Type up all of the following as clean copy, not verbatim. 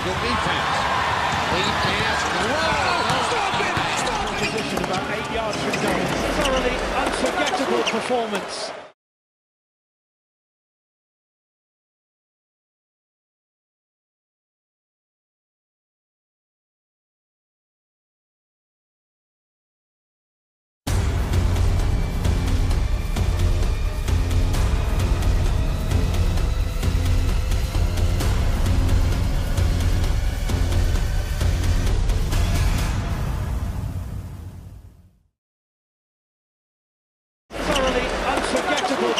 Good defense. Lead pass. Stop it! Stop it! Position about 8 yards from goal. Thoroughly unforgettable performance.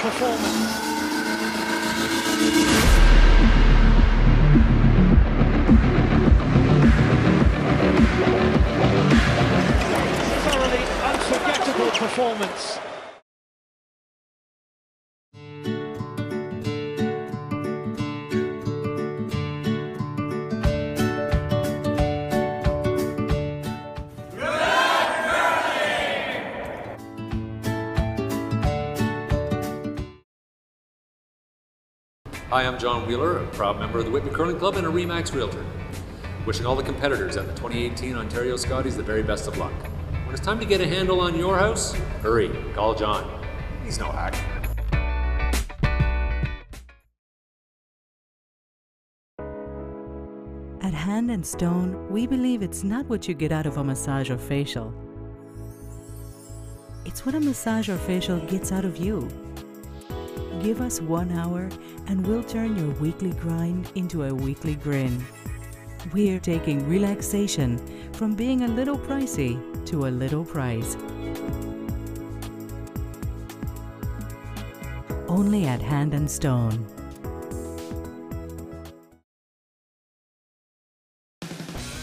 Performance. Thoroughly unforgettable performance. Hi, I'm John Wheeler, a proud member of the Whitby Curling Club and a RE/MAX Realtor. Wishing all the competitors at the 2018 Ontario Scotties the very best of luck. When it's time to get a handle on your house, hurry, call John. He's no hack. At Hand and Stone, we believe it's not what you get out of a massage or facial. It's what a massage or facial gets out of you. Give us 1 hour and we'll turn your weekly grind into a weekly grin. We're taking relaxation from being a little pricey to a little price. Only at Hand and Stone.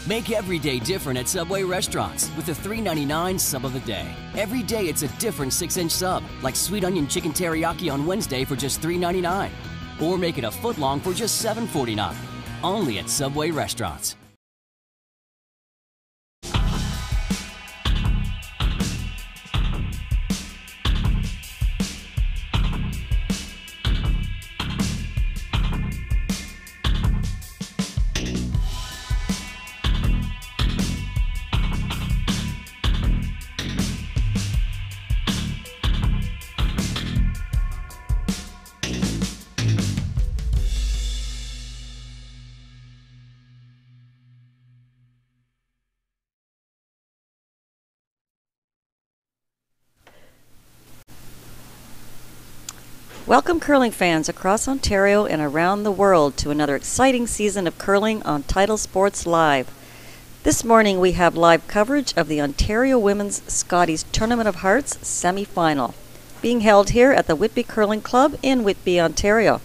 Make every day different at Subway restaurants with the $3.99 sub of the day. Every day it's a different 6-inch sub, like sweet onion chicken teriyaki on Wednesday for just $3.99. Or make it a foot long for just $7.49. Only at Subway restaurants. Welcome curling fans across Ontario and around the world to another exciting season of curling on Title Sports Live. This morning we have live coverage of the Ontario Women's Scotties Tournament of Hearts semi-final, being held here at the Whitby Curling Club in Whitby, Ontario.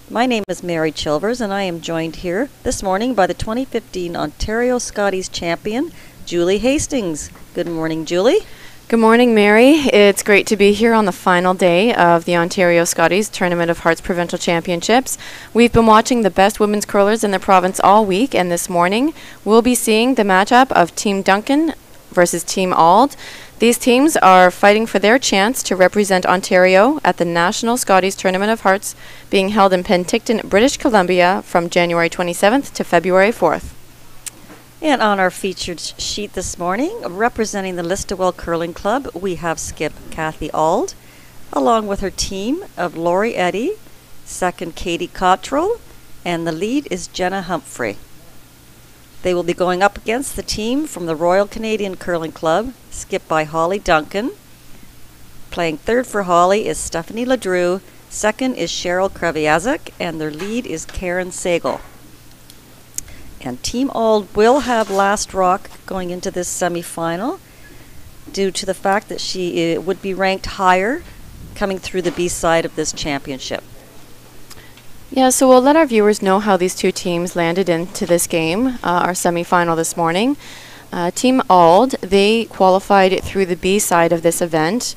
My name is Mary Chilvers and I am joined here this morning by the 2015 Ontario Scotties champion, Julie Hastings. Good morning, Julie. Good morning, Mary. It's great to be here on the final day of the Ontario Scotties Tournament of Hearts Provincial Championships. We've been watching the best women's curlers in the province all week, and this morning we'll be seeing the matchup of Team Duncan versus Team Auld. These teams are fighting for their chance to represent Ontario at the National Scotties Tournament of Hearts being held in Penticton, British Columbia from January 27th to February 4th. And on our featured sheet this morning, representing the Listowel Curling Club, we have skip Kathy Auld, along with her team of Lori Eddy, second Katie Cottrell, and the lead is Jenna Humphrey. They will be going up against the team from the Royal Canadian Curling Club, skipped by Holly Duncan. Playing third for Holly is Stephanie Ledrew, second is Cheryl Kraviazek, and their lead is Karen Sagel. And Team Auld will have last rock going into this semi-final due to the fact that she would be ranked higher coming through the B side of this championship. Yeah, so we'll let our viewers know how these two teams landed into this game, our semi-final this morning. Team Auld, they qualified through the B side of this event.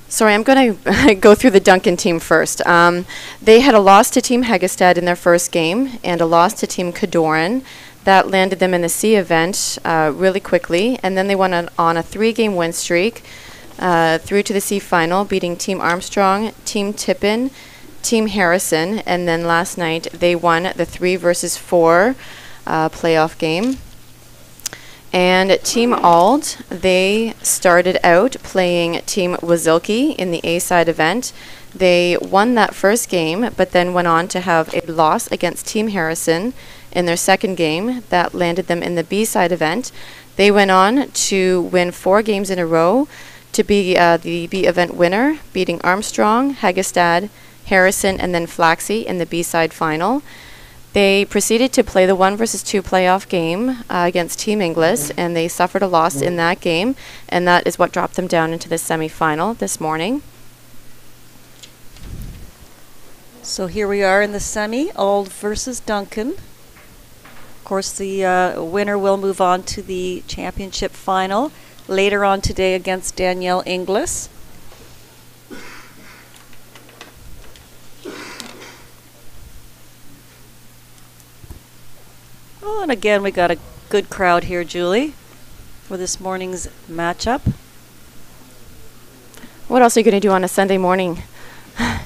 Sorry, I'm going to go through the Duncan team first. They had a loss to Team Hegestad in their first game and a loss to Team Cadoran. That landed them in the C event really quickly, and then they went on a 3-game win streak through to the C final, beating Team Armstrong, Team Tippin, Team Harrison, and then last night they won the 3 versus 4 playoff game. And Team Auld, they started out playing Team Wazilki in the A-side event. They won that first game, but then went on to have a loss against Team Harrison in their second game. That landed them in the B-side event. They went on to win 4 games in a row to be the B event winner, beating Armstrong, Hagestad, Harrison, and then Flaxey in the B-side final. They proceeded to play the 1 versus 2 playoff game against Team Inglis, and they suffered a loss in that game, and that is what dropped them down into the semifinal this morning. So here we are in the semi, Auld versus Duncan. Of course, the winner will move on to the championship final later on today against Danielle Inglis. Oh, and again, we got a good crowd here, Julie, for this morning's matchup. What else are you going to do on a Sunday morning?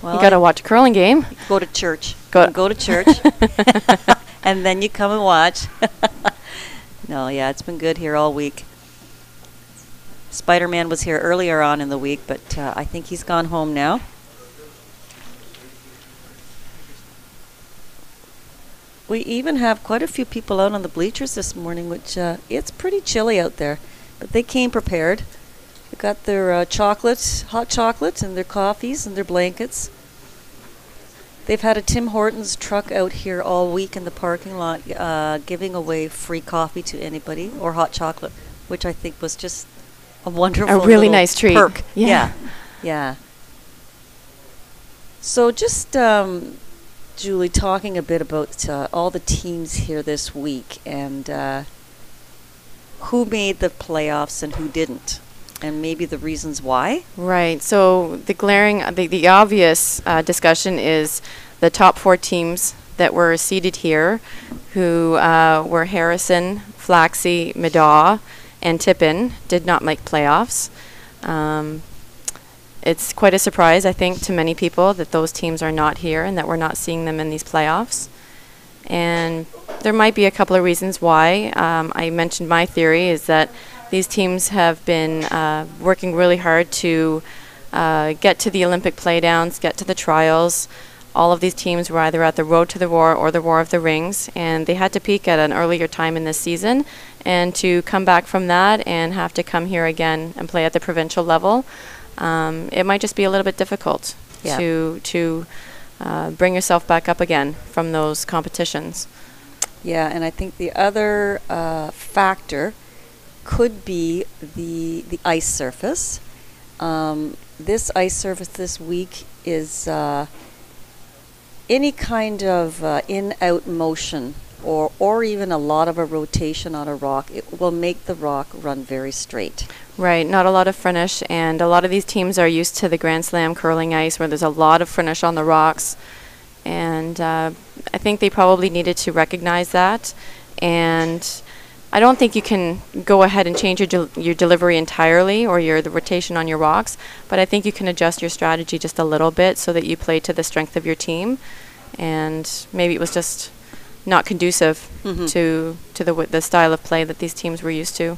Well, you got to watch a curling game. Go to church. Go to church. And then you come and watch. No, yeah, it's been good here all week. Spider-Man was here earlier on in the week, but I think he's gone home now. We even have quite a few people out on the bleachers this morning, which it's pretty chilly out there. But they came prepared. They got their chocolate, hot chocolate, and their coffees and their blankets. They've had a Tim Hortons truck out here all week in the parking lot giving away free coffee to anybody or hot chocolate, which I think was just a wonderful really nice treat. Perk. Yeah. Yeah. So just, Julie, talking a bit about all the teams here this week and who made the playoffs and who didn't, and maybe the reasons why. Right. So the obvious discussion is the top 4 teams that were seeded here, who were Harrison, Flaxey, Middaugh, and Tippin, did not make playoffs. It's quite a surprise, I think, to many people that those teams are not here and that we're not seeing them in these playoffs. And there might be a couple of reasons why. I mentioned my theory is that these teams have been working really hard to get to the Olympic playdowns, get to the trials. All of these teams were either at the Road to the War or the War of the Rings, and they had to peak at an earlier time in this season. And to come back from that and have to come here again and play at the provincial level, it might just be a little bit difficult to bring yourself back up again from those competitions. Yeah, and I think the other factor could be the ice surface. This ice surface this week is any kind of in-out motion or even a lot of a rotation on a rock. It will make the rock run very straight. Right, not a lot of finish, and a lot of these teams are used to the Grand Slam curling ice where there's a lot of finish on the rocks, and I think they probably needed to recognize that. And I don't think you can go ahead and change your delivery entirely or the rotation on your rocks, but I think you can adjust your strategy just a little bit so that you play to the strength of your team. And maybe it was just not conducive to the style of play that these teams were used to.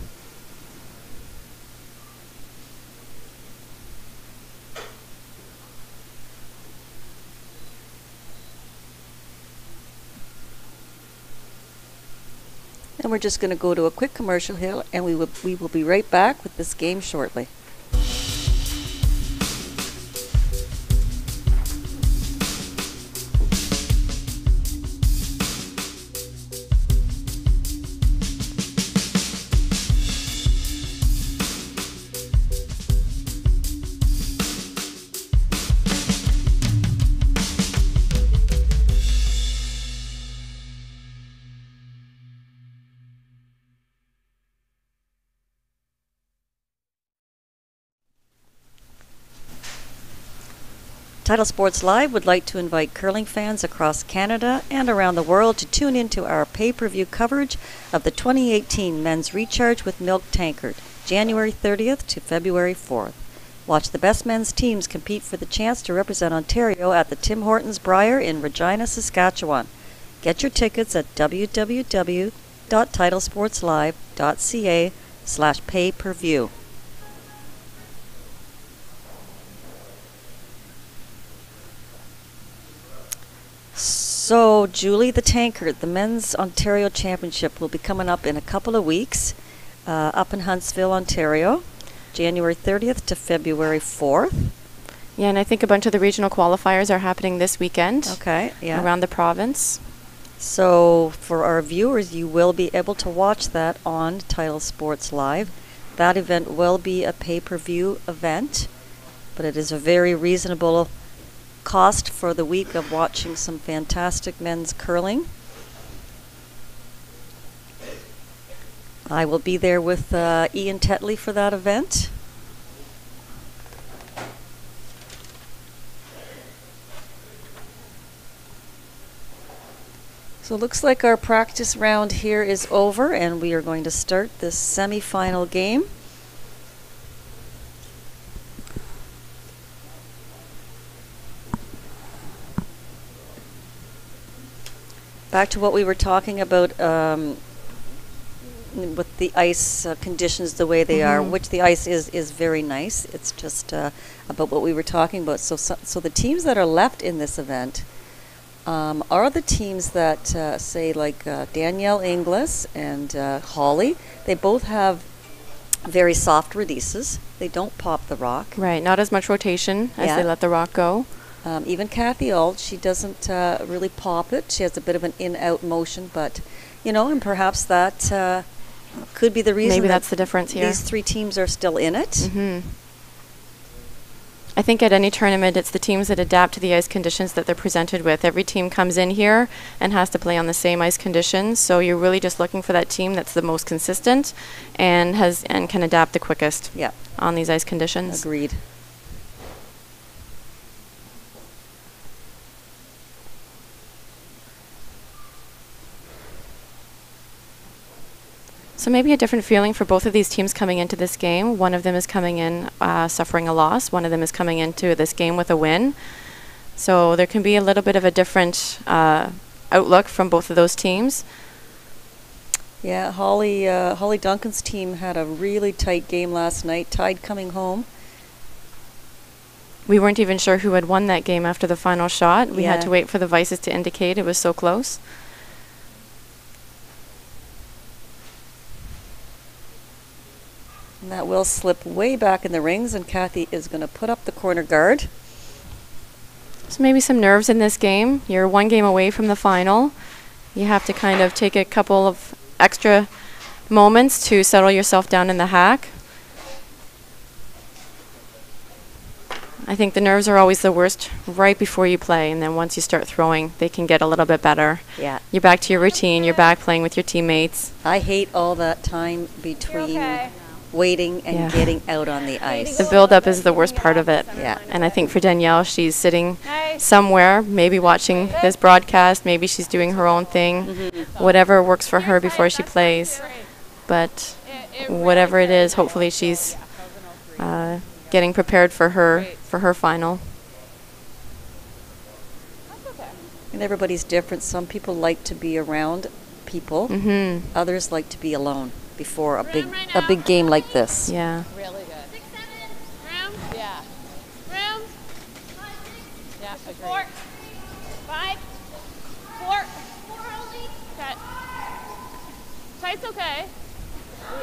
And we're just going to go to a quick commercial here, and we will be right back with this game shortly. Title Sports Live would like to invite curling fans across Canada and around the world to tune into our pay-per-view coverage of the 2018 Men's Recharge with Milk Tankard, January 30th to February 4th. Watch the best men's teams compete for the chance to represent Ontario at the Tim Hortons Briar in Regina, Saskatchewan. Get your tickets at www.titlesportslive.ca/pay-per-view. So, Julie the Tanker, the Men's Ontario Championship will be coming up in a couple of weeks up in Huntsville, Ontario, January 30th to February 4th. Yeah, and I think a bunch of the regional qualifiers are happening this weekend. Okay, yeah. Around the province. So, for our viewers, you will be able to watch that on Title Sports Live. That event will be a pay-per-view event, but it is a very reasonable cost for the week of watching some fantastic men's curling. I will be there with Ian Tetley for that event. So it looks like our practice round here is over, and we are going to start this semi-final game. Back to what we were talking about with the ice conditions the way they are, which the ice is very nice. It's just about what we were talking about. So the teams that are left in this event are the teams that, say, like Danielle Inglis and Holly. They both have very soft releases. They don't pop the rock. Right, not as much rotation as they let the rock go. Even Kathy Auld, she doesn't really pop it. She has a bit of an in-out motion, but, you know, and perhaps that could be the reason. Maybe that's the difference here. These three teams are still in it. I think at any tournament, it's the teams that adapt to the ice conditions that they're presented with. Every team comes in here and has to play on the same ice conditions, so you're really just looking for that team that's the most consistent and can adapt the quickest on these ice conditions. Agreed. So maybe a different feeling for both of these teams coming into this game. One of them is coming in suffering a loss. One of them is coming into this game with a win. So there can be a little bit of a different outlook from both of those teams. Yeah, Holly Duncan's team had a really tight game last night, tied coming home. We weren't even sure who had won that game after the final shot. We had to wait for the vices to indicate it was so close. And that will slip way back in the rings, and Kathy is going to put up the corner guard. So maybe some nerves in this game. You're one game away from the final. You have to kind of take a couple of extra moments to settle yourself down in the hack. I think the nerves are always the worst right before you play, and then once you start throwing, they can get a little bit better. Yeah. You're back to your routine. You're back playing with your teammates. I hate all that time between waiting and getting out on the ice. The build-up is the worst part of it. Yeah. And I think for Danielle, she's sitting somewhere, maybe watching this broadcast, maybe she's doing her own thing, whatever works for her before she plays. But whatever it is, hopefully she's getting prepared for her final. And everybody's different. Some people like to be around people. Others like to be alone before a big game like this. Yeah. Really good. 6, 7. Room? Yeah. Room? 5, 6. Yeah, 4. 5. 4. 4 only. Okay. Tight's okay.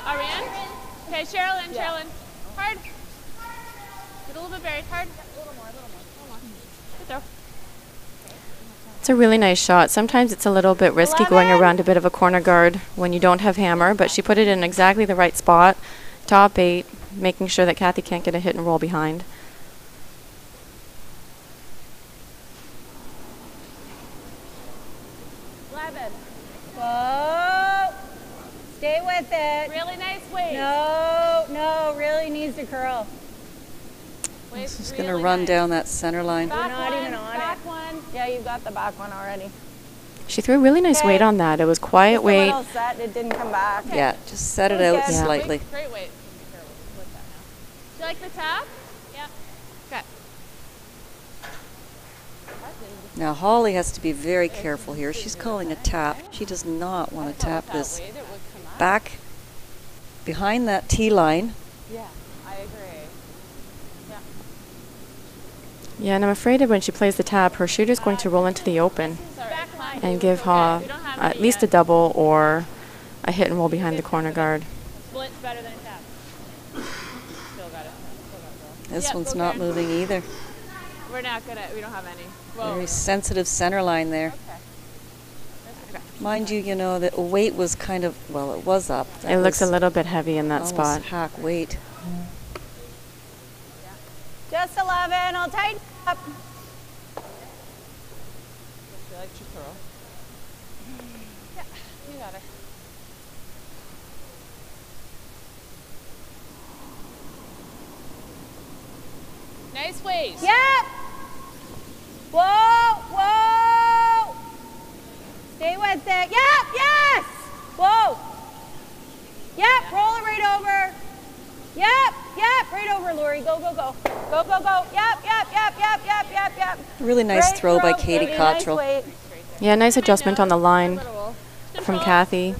Are we in? Okay, Sherilyn, Sherilyn. Hard. Get a little bit buried. Hard. A little more. Good throw. It's a really nice shot. Sometimes it's a little bit risky going around a bit of a corner guard when you don't have hammer, but she put it in exactly the right spot, top 8, making sure that Kathy can't get a hit and roll behind. Whoa. Stay with it. Really nice weight. No, really needs to curl. She's going to run down that center line. We're not even on it. Yeah, you've got the back one already. She threw a really nice weight on that. It was quiet weight. Just a little set, it didn't come back. Yeah, just set it out slightly. Great weight. Do you like the tap? Yeah. Now Holly has to be very careful here. She's calling a tap. She does not want to tap this back behind that tee line. Yeah, I agree. Yeah. Yeah, and I'm afraid that when she plays the tap, her shooter's going to roll into the open and give Ha at least a double or a hit and roll behind the corner guard. Split's better than a tap. Still got it. This one's not moving either. We're not gonna. We don't have any. Whoa. Very sensitive center line there. Okay. Mind you, you know, the weight was kind of, well, it was up. That It looks a was little bit heavy in that almost spot. hack weight. Just 11. I'll tighten up. Feel like she's thorough. Yeah, you got her. Nice ways. Yep. Whoa, whoa. Stay with it. Yep, yes. Whoa. Yep, roll it right over. Yep, right over, Lori. Go, go, go. Go, go, go. Yep. Really nice Great throw by Katie Katie. Cottrell. Nice weight. Yeah, nice adjustment on the line from Kathy.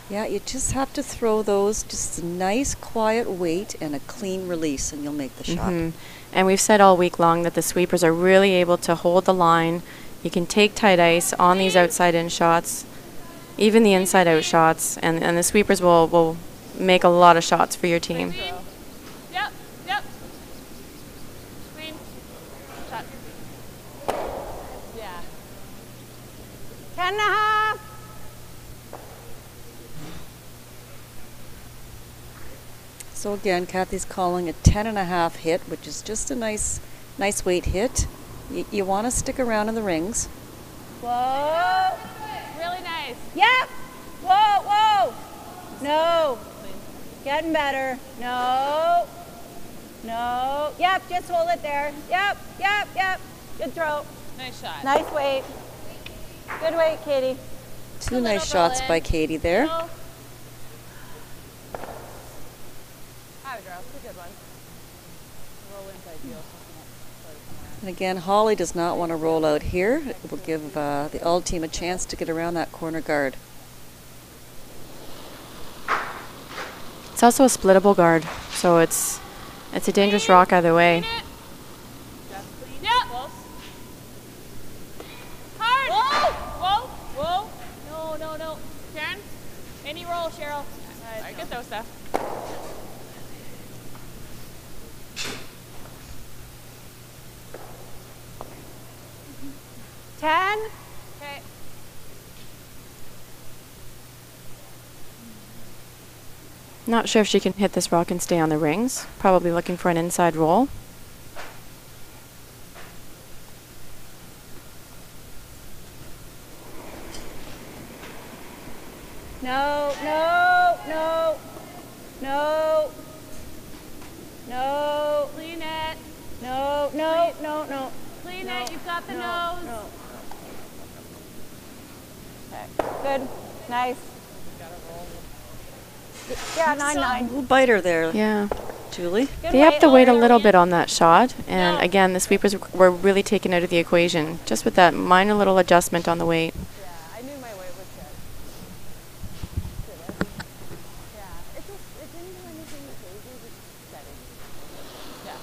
Yeah, you just have to throw those, just a nice quiet weight and a clean release, and you'll make the shot. And we've said all week long that the sweepers are really able to hold the line. You can take tight ice on these outside-in shots, even the inside-out shots, and the sweepers will make a lot of shots for your team. Yep. Clean. Shot. Yeah. 10.5. So again, Kathy's calling a 10.5 hit, which is just a nice weight hit. You want to stick around in the rings. Whoa. Really nice. Yep. Whoa. No. Getting better. No. Yep, just hold it there. Yep. Good throw. Nice shot. Nice weight. Good weight, Katie. Two nice shots by Katie there. Hi, girl. It's a good one. Roll inside heel. And again, Holly does not want to roll out here. It will give the Auld team a chance to get around that corner guard. It's also a splittable guard, so it's a dangerous rock either way. Yep. Hard. Whoa. No. Karen, any roll, Cheryl. I get those stuff. 10. Okay. Not sure if she can hit this rock and stay on the rings. Probably looking for an inside roll. No. Clean it. No. Clean it. You've got the nose. No. Okay. Good. Nice. Yeah, 9-9. Little biter there, Yeah. Julie. Good They have to wait a Lori. little bit on that shot, and again, the sweepers were really taken out of the equation, just with that minor little adjustment on the weight. Yeah, I knew my weight was good. Yeah, it didn't do anything crazy, just steady. Yeah.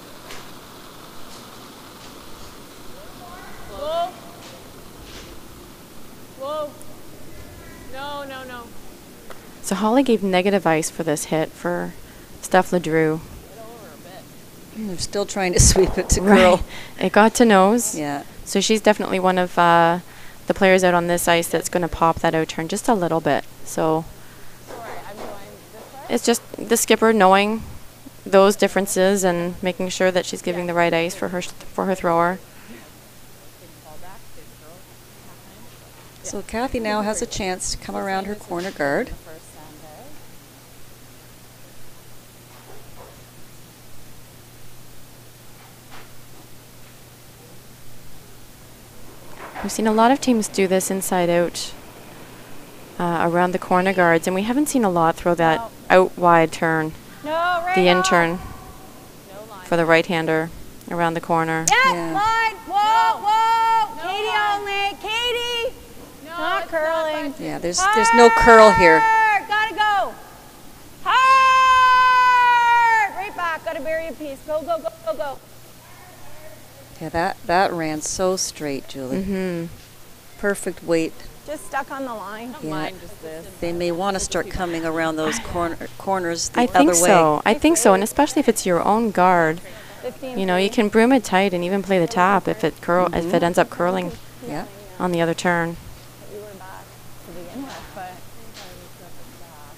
Whoa. No. So Holly gave negative ice for this hit for Steph Ledrew. They're still trying to sweep it to curl. Right. It got to nose. Yeah. So she's definitely one of the players out on this ice that's going to pop that out turn just a little bit. So it's just the skipper knowing those differences and making sure that she's giving the right ice for her thrower. So Kathy now has a chance to come around her corner guard. We've seen a lot of teams do this inside out around the corner guards, and we haven't seen a lot throw that out wide turn, No, right the in off. turn for the right-hander around the corner. Yeah, Yeah. slide. Whoa, No. whoa. No, Katie Rod. only. Katie. No, Not it's curling. budging. Yeah, there's no curl here. Hard. Gotta go. Hard. Right back. Gotta bury a piece. Go, go, go, go, go. Yeah, that ran so straight, Julie. Mm-hmm. Perfect weight. Just stuck on the line. Yeah. They may want to start coming around those corners the I other think way. so. I think so, and especially if it's your own guard, 15. you know, you can broom it tight and even play the tap if it if it ends up curling Yeah. on the other turn. We were back to begin with, but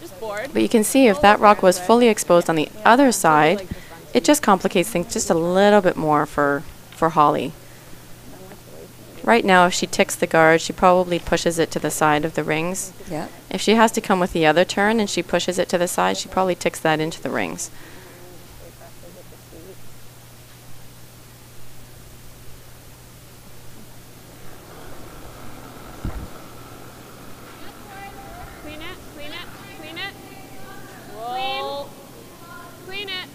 Just bored. But you can see if that rock was fully exposed on the other side, it just complicates things just a little bit more for Holly. Right now, if she ticks the guard, she probably pushes it to the side of the rings. Yeah. If she has to come with the other turn and she pushes it to the side, she probably ticks that into the rings. Clean it, clean it, clean it. Clean. Clean it.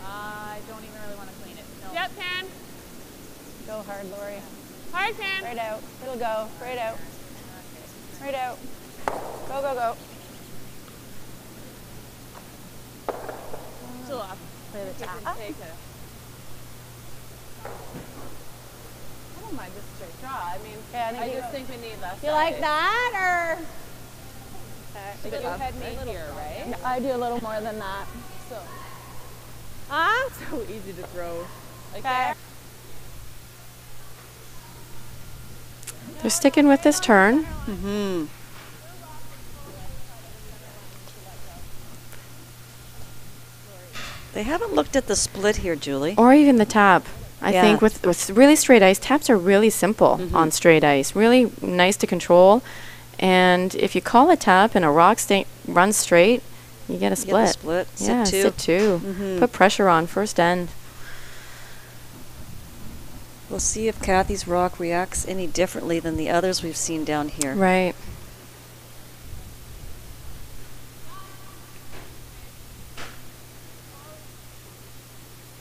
I don't even really want to clean it. No. Yep, Karen. go hard, Lori. Hard, Karen. Right out. It'll go. Right out. Right out. Go, go, go. Still up. Play the tap. Take it. I don't mind this straight draw. I mean, Yeah, I I just think we need less. You like that, or? But you had me here, right? I do a little more than that. So, Huh? so easy to throw. Like Okay. They're sticking with this turn. Mm-hmm. They haven't looked at the split here, Julie. Or even the tap. I Yeah. think with really straight ice, taps are really simple on straight ice. Really nice to control. And if you call a tap and a rock runs straight, you get a You split. get the split. Yeah, sit two. sit two. Put pressure on first end. We'll see if Kathy's rock reacts any differently than the others we've seen down here. Right.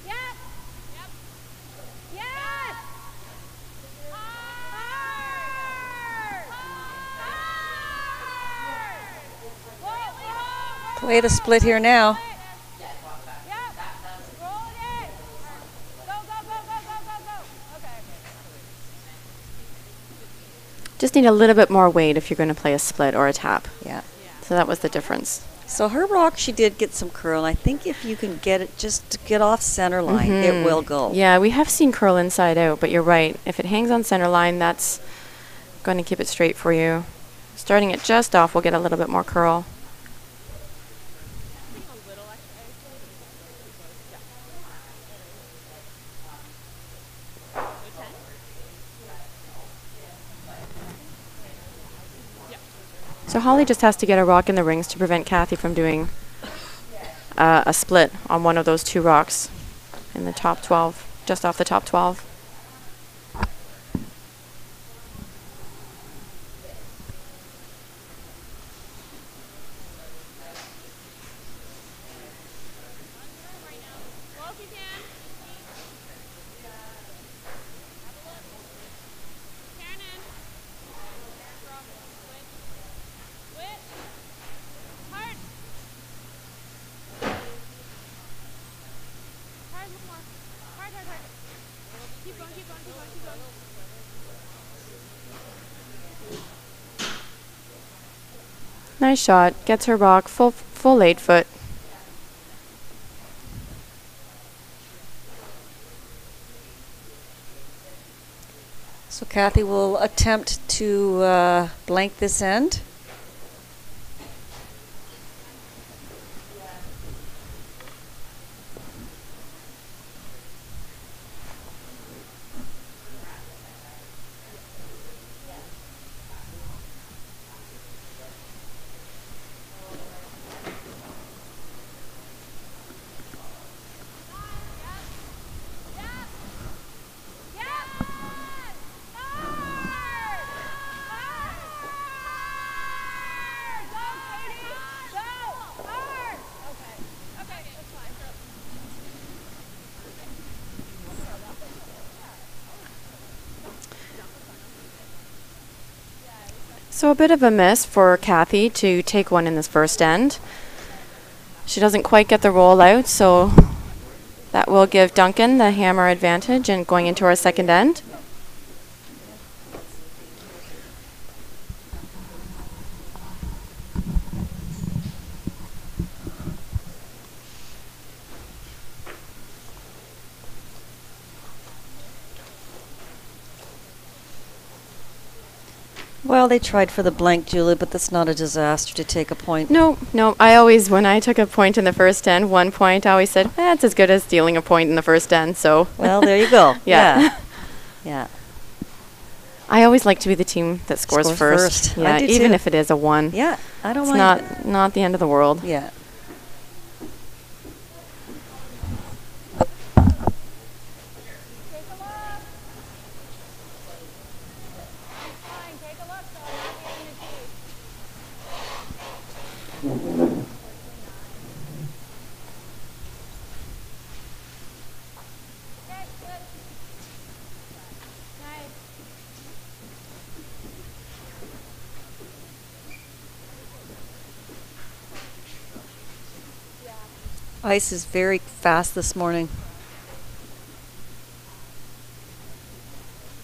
Yep. Yep. Yes. Hard. Hard. Play the split here now. Yep. Roll it in. Go, go, go, go, go, go, go. Okay. Just need a little bit more weight if you're going to play a split or a tap. Yeah. So that was the difference. So her rock, she did get some curl. I think if you can get it just to get off center line, it will go. Yeah, we have seen curl inside out, but you're right. If it hangs on center line, that's going to keep it straight for you. Starting it just off, we'll get a little bit more curl. So Holly just has to get a rock in the rings to prevent Kathy from doing a split on one of those two rocks in the top 12, just off the top 12. Go if you can. Karen in. Switch. Hard. Hard, one more. Hard, hard, hard. Keep going, keep going, keep going, keep going. Nice shot. Gets her rock full 8 foot. So Kathy will attempt to blank this end. So a bit of a miss for Kathy to take one in this first end. She doesn't quite get the roll out, so that will give Duncan the hammer advantage and going into our second end. Well, they tried for the blank, Julie, but that's not a disaster to take a point. No, I always, when I took a point in the first end, 1 point, I always said, that's as good as stealing a point in the first end, so. Well, there you go. Yeah. Yeah. I always like to be the team that scores first. Yeah, I do even too. if it is a 1. Yeah, I don't It's mind. not the end of the world. Yeah. Ice is very fast this morning.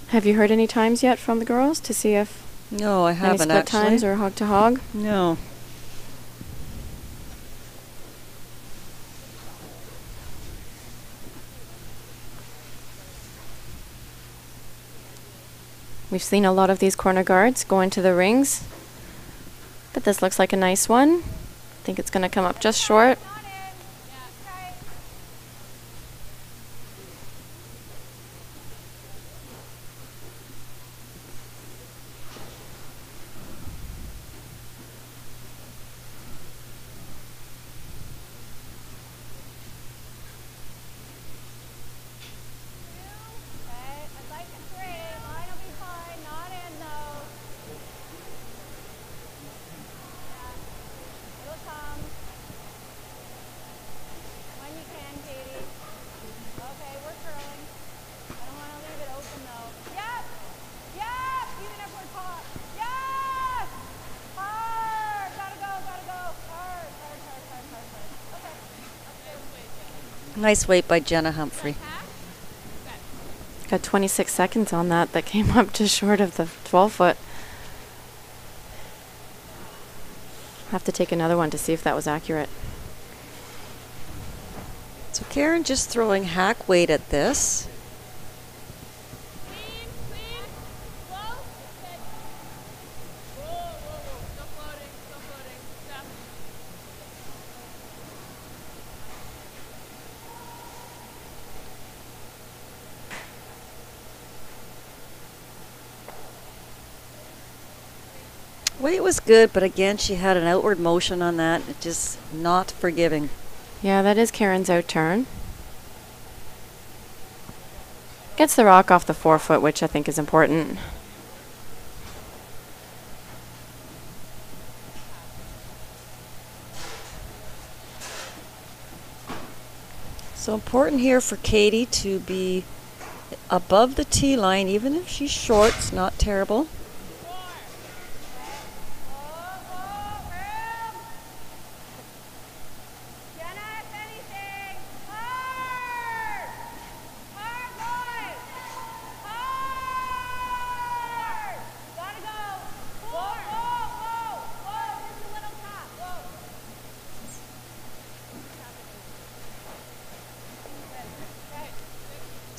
Have you heard any times yet from the girls to see if No, I any haven't split actually. times or hog to hog? No. We've seen a lot of these corner guards go into the rings, but this looks like a nice one. I think it's going to come up just short. Nice weight by Jenna Humphrey. Got 26 seconds on that came up just short of the 12-foot. Have to take another one to see if that was accurate. So Karen just throwing hack weight at this. Weight was good, but again, she had an outward motion on that. It just not forgiving. Yeah, that is Karen's out turn. Gets the rock off the 4-foot, which I think is important. So important here for Katie to be above the tee line, even if she's short. It's not terrible.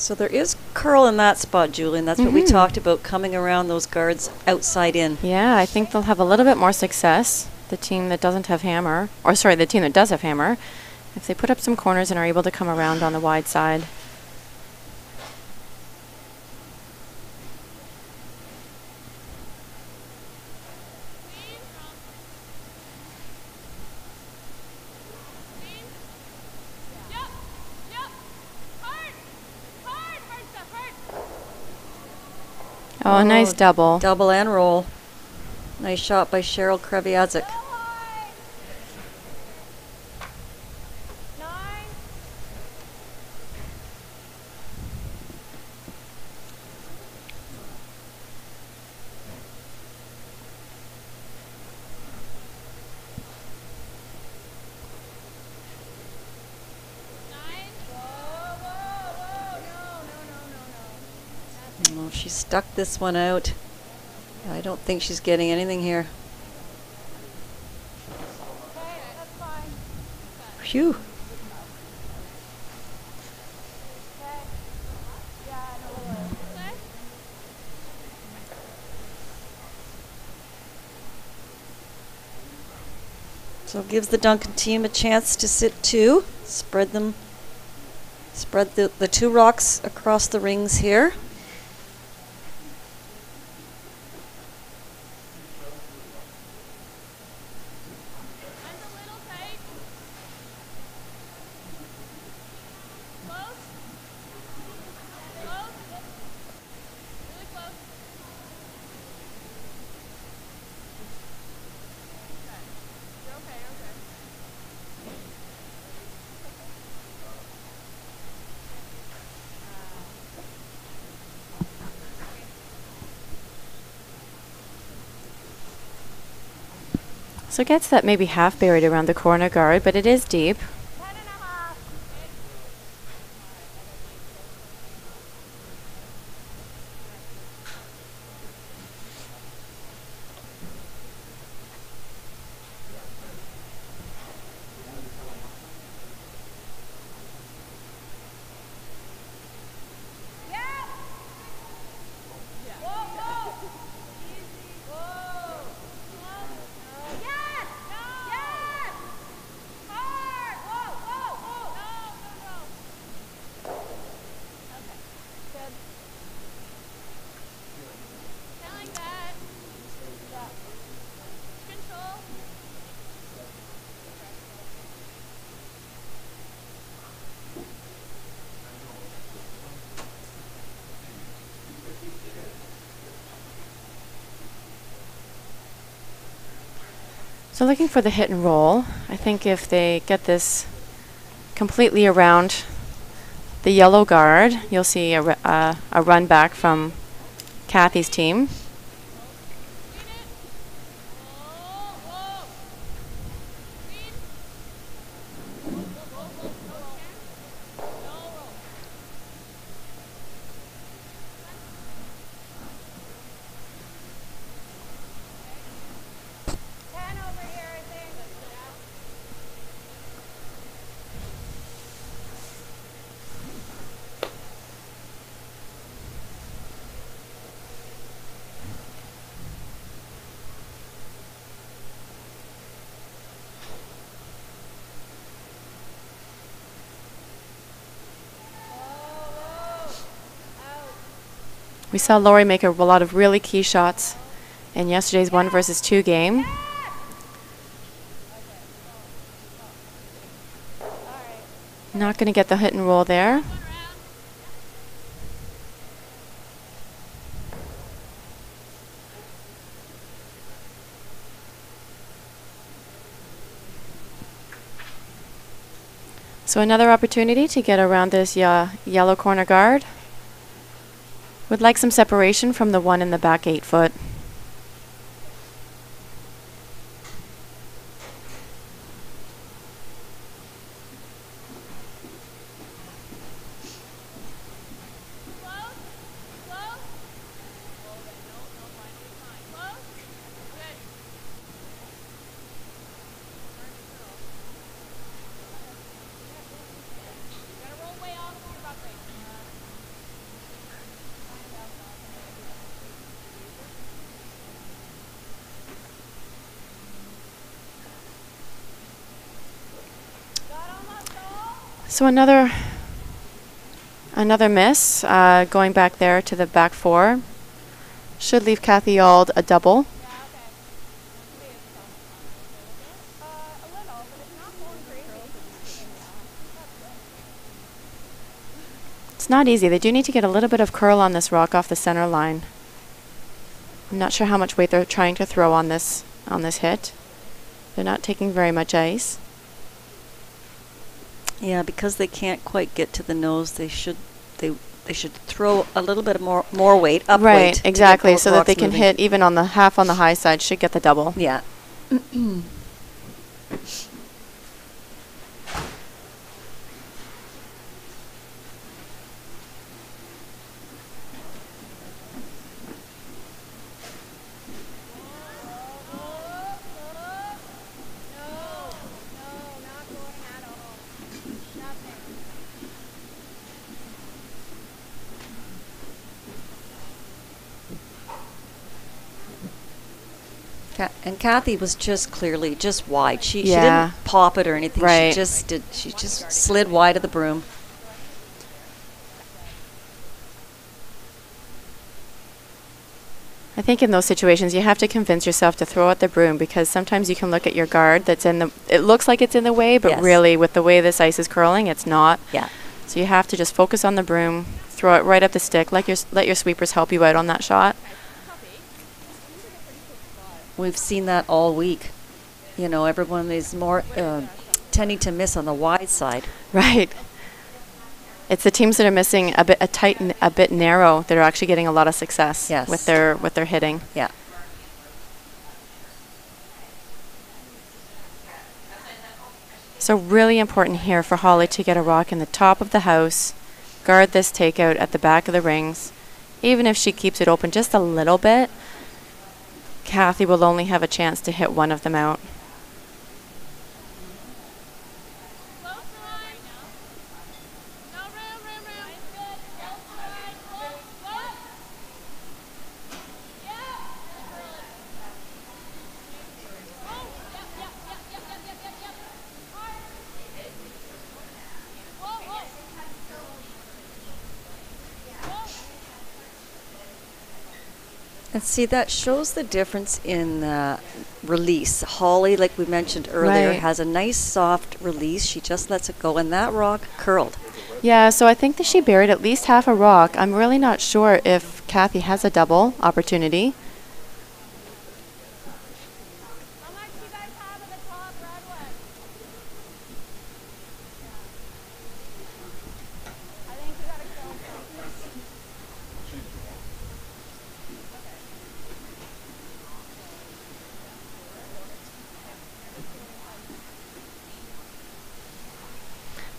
So there is curl in that spot, Julie, and that's what we talked about, coming around those guards outside in. Yeah, I think they'll have a little bit more success, the team that doesn't have hammer, or sorry, the team that does have hammer, if they put up some corners and are able to come around on the wide side. Oh, nice double. Double and roll. Nice shot by Cheryl Kreviazik. Oh, she stuck this one out. I don't think she's getting anything here. Phew. So it gives the Duncan team a chance to sit two. Spread the two rocks across the rings here. So it gets that maybe half buried around the corner guard, but it is deep. So looking for the hit and roll. I think if they get this completely around the yellow guard, you'll see a run back from Kathy's team. We saw Lori make a lot of really key shots in yesterday's 1 versus 2 game. Not going to get the hit and roll there. So another opportunity to get around this yellow corner guard. Would like some separation from the one in the back 8 foot. So another miss, going back there to the back 4. Should leave Kathy Auld a double. It's not easy. They do need to get a little bit of curl on this rock off the center line. I'm not sure how much weight they're trying to throw on this hit. They're not taking very much ice. Yeah, because they can't quite get to the nose, they should throw a little bit more weight up. Right, exactly, so that they can hit even on the half on the high side. Should get the double. Yeah. And Kathy was just clearly just wide. She Yeah. didn't pop it or anything. Right. She just slid wide of the broom. I think in those situations you have to convince yourself to throw out the broom, because sometimes you can look at your guard that's it looks like it's in the way, but Yes. really with the way this ice is curling, it's not. Yeah. So you have to just focus on the broom, throw it right up the stick, let your sweepers help you out on that shot. We've seen that all week. You know, everyone is more tending to miss on the wide side. Right. It's the teams that are missing a bit narrow that are actually getting a lot of success Yes. with their hitting. Yeah. So really important here for Holly to get a rock in the top of the house, guard this takeout at the back of the rings. Even if she keeps it open just a little bit, Kathy will only have a chance to hit one of them out. And see, that shows the difference in release. Holly, like we mentioned earlier, Right. has a nice soft release. She just lets it go, and that rock curled. Yeah, so I think that she buried at least half a rock. I'm really not sure if Kathy has a double opportunity.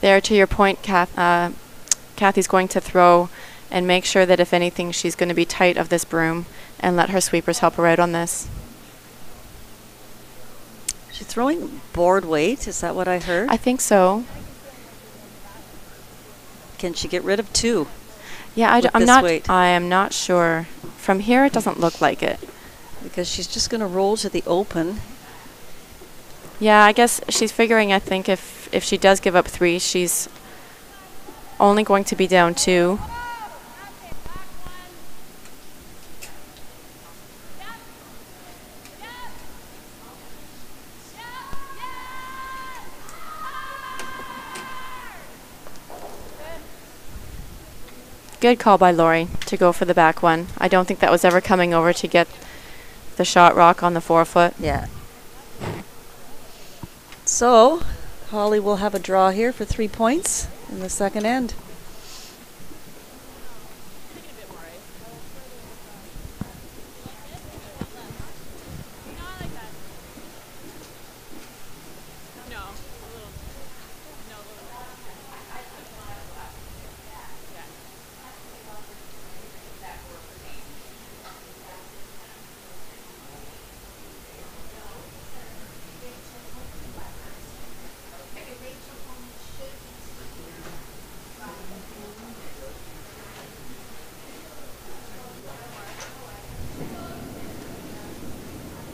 There, to your point, Kathy's going to throw and make sure that if anything, she's going to be tight of this broom and let her sweepers help her out on this. She's throwing board weight. Is that what I heard? I think so. Can she get rid of two? Yeah, with I'm this not. weight? I am not sure. From here, it doesn't look like it. Because she's just going to roll to the open. Yeah, I guess she's figuring. I think if she does give up three, she's only going to be down two. Good call by Lori to go for the back one. I don't think that was ever coming over to get the shot rock on the forefoot. Yeah. So, Holly will have a draw here for 3 points in the second end.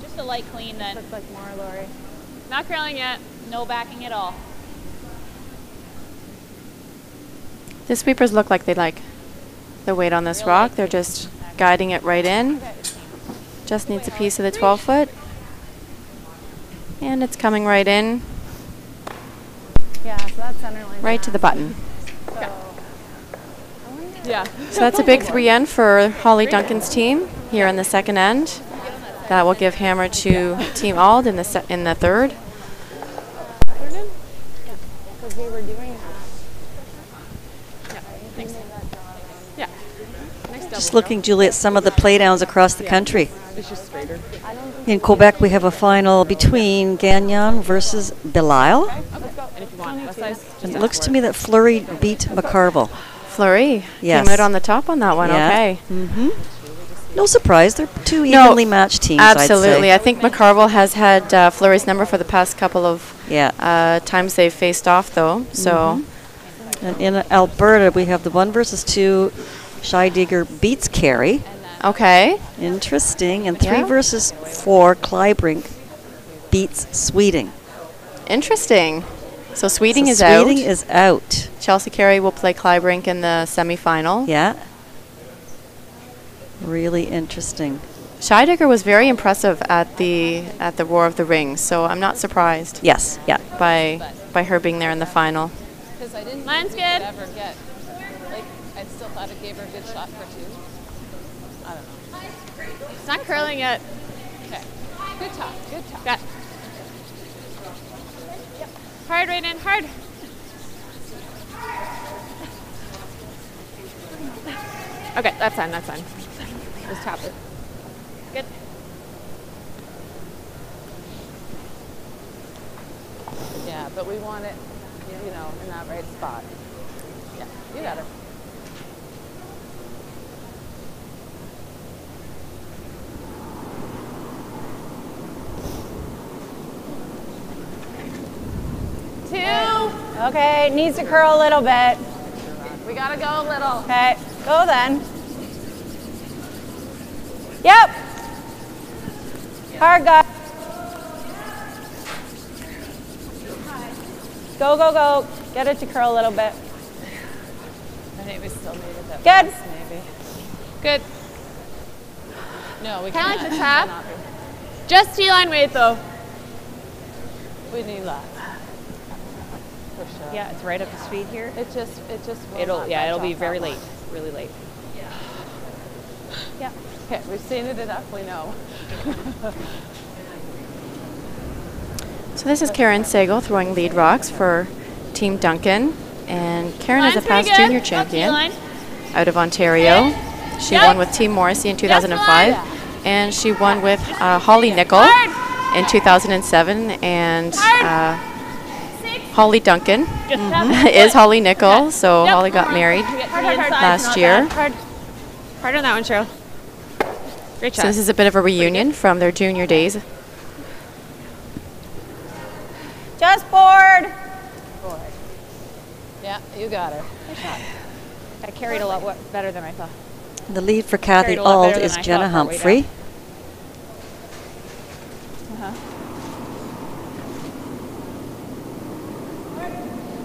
Just a light clean then. Looks like more, Lori. Not curling yet. No backing at all. The sweepers look like they like the weight on this rock. They're just guiding it right in. Just needs a piece of the 12-foot. And it's coming right in, Yeah, so that's center line. right to the button. Yeah. So that's a big 3-end for Holly Duncan's team here in the second end. That will give hammer to Team Auld in the third. Because we were doing that. Yeah. Nice Just looking, Julie, at some of the playdowns across the country. In Quebec, we have a final between Gagnon versus Belial. And if you want less size, And it looks to me that Fleury beat McCarville. Fleury Yes. came out on the top on that one. Yeah. Okay. Mm-hmm. No surprise. They're two evenly matched teams, Absolutely. I I'd say. think McCarville has had Fleury's number for the past couple of times they've faced off, though. So, And in Alberta, we have the 1 versus 2. Scheidegger beats Carey. Okay. Interesting. And 3 Yeah. versus 4, Clybrink beats Sweeting. Interesting. So Sweeting is Sweeting out. is out. Chelsea Carey will play Clybrink in the semifinal. Yeah. Really interesting. Scheidegger was very impressive at the Roar of the Rings, so I'm not surprised. Yes. Yeah. By her being there in the final. Because I didn't think we could ever get, like, I still thought it gave her a good shot for 2. I don't know. It's not curling yet. Okay. Good talk. Good talk. Got. Yep. Hard, right in, hard. Okay, that's fine, that's fine. Just tap it. Good. Yeah, but we want it, you know, in that right spot. Yeah, you got it. Okay, needs to curl a little bit. We gotta go a little. Okay, go then. Yep. Hard guy. Go, go, go. Get it to curl a little bit. I think we still need it that Good. fast, maybe. Good. No, we Kinda can't. like the tap. Cannot be. Just T-line weight though. We need that. For sure. Yeah, it's right up the speed here. It just will It'll not it'll budge be off very that late, line. really late. Yeah. Okay, we've seen it enough, we know. So this is Karen Sagal throwing lead rocks for Team Duncan. And Karen is a Line's past pretty good. junior Go champion T-line. out of Ontario. She Yep. won with Team Morrissey in 2005. Yes, And she won with Holly Nickel in 2007. And Holly Duncan is Holly Nickel. So Yep. Holly got married Hard, last year. Hard. Hard on that one, Cheryl. Great So shot. this is a bit of a reunion from their junior days. Just board. Yeah, you got her. Good shot. I carried a lot better than I thought. The lead for Kathy Carried a lot Auld better is than I Jenna thought for way Humphrey.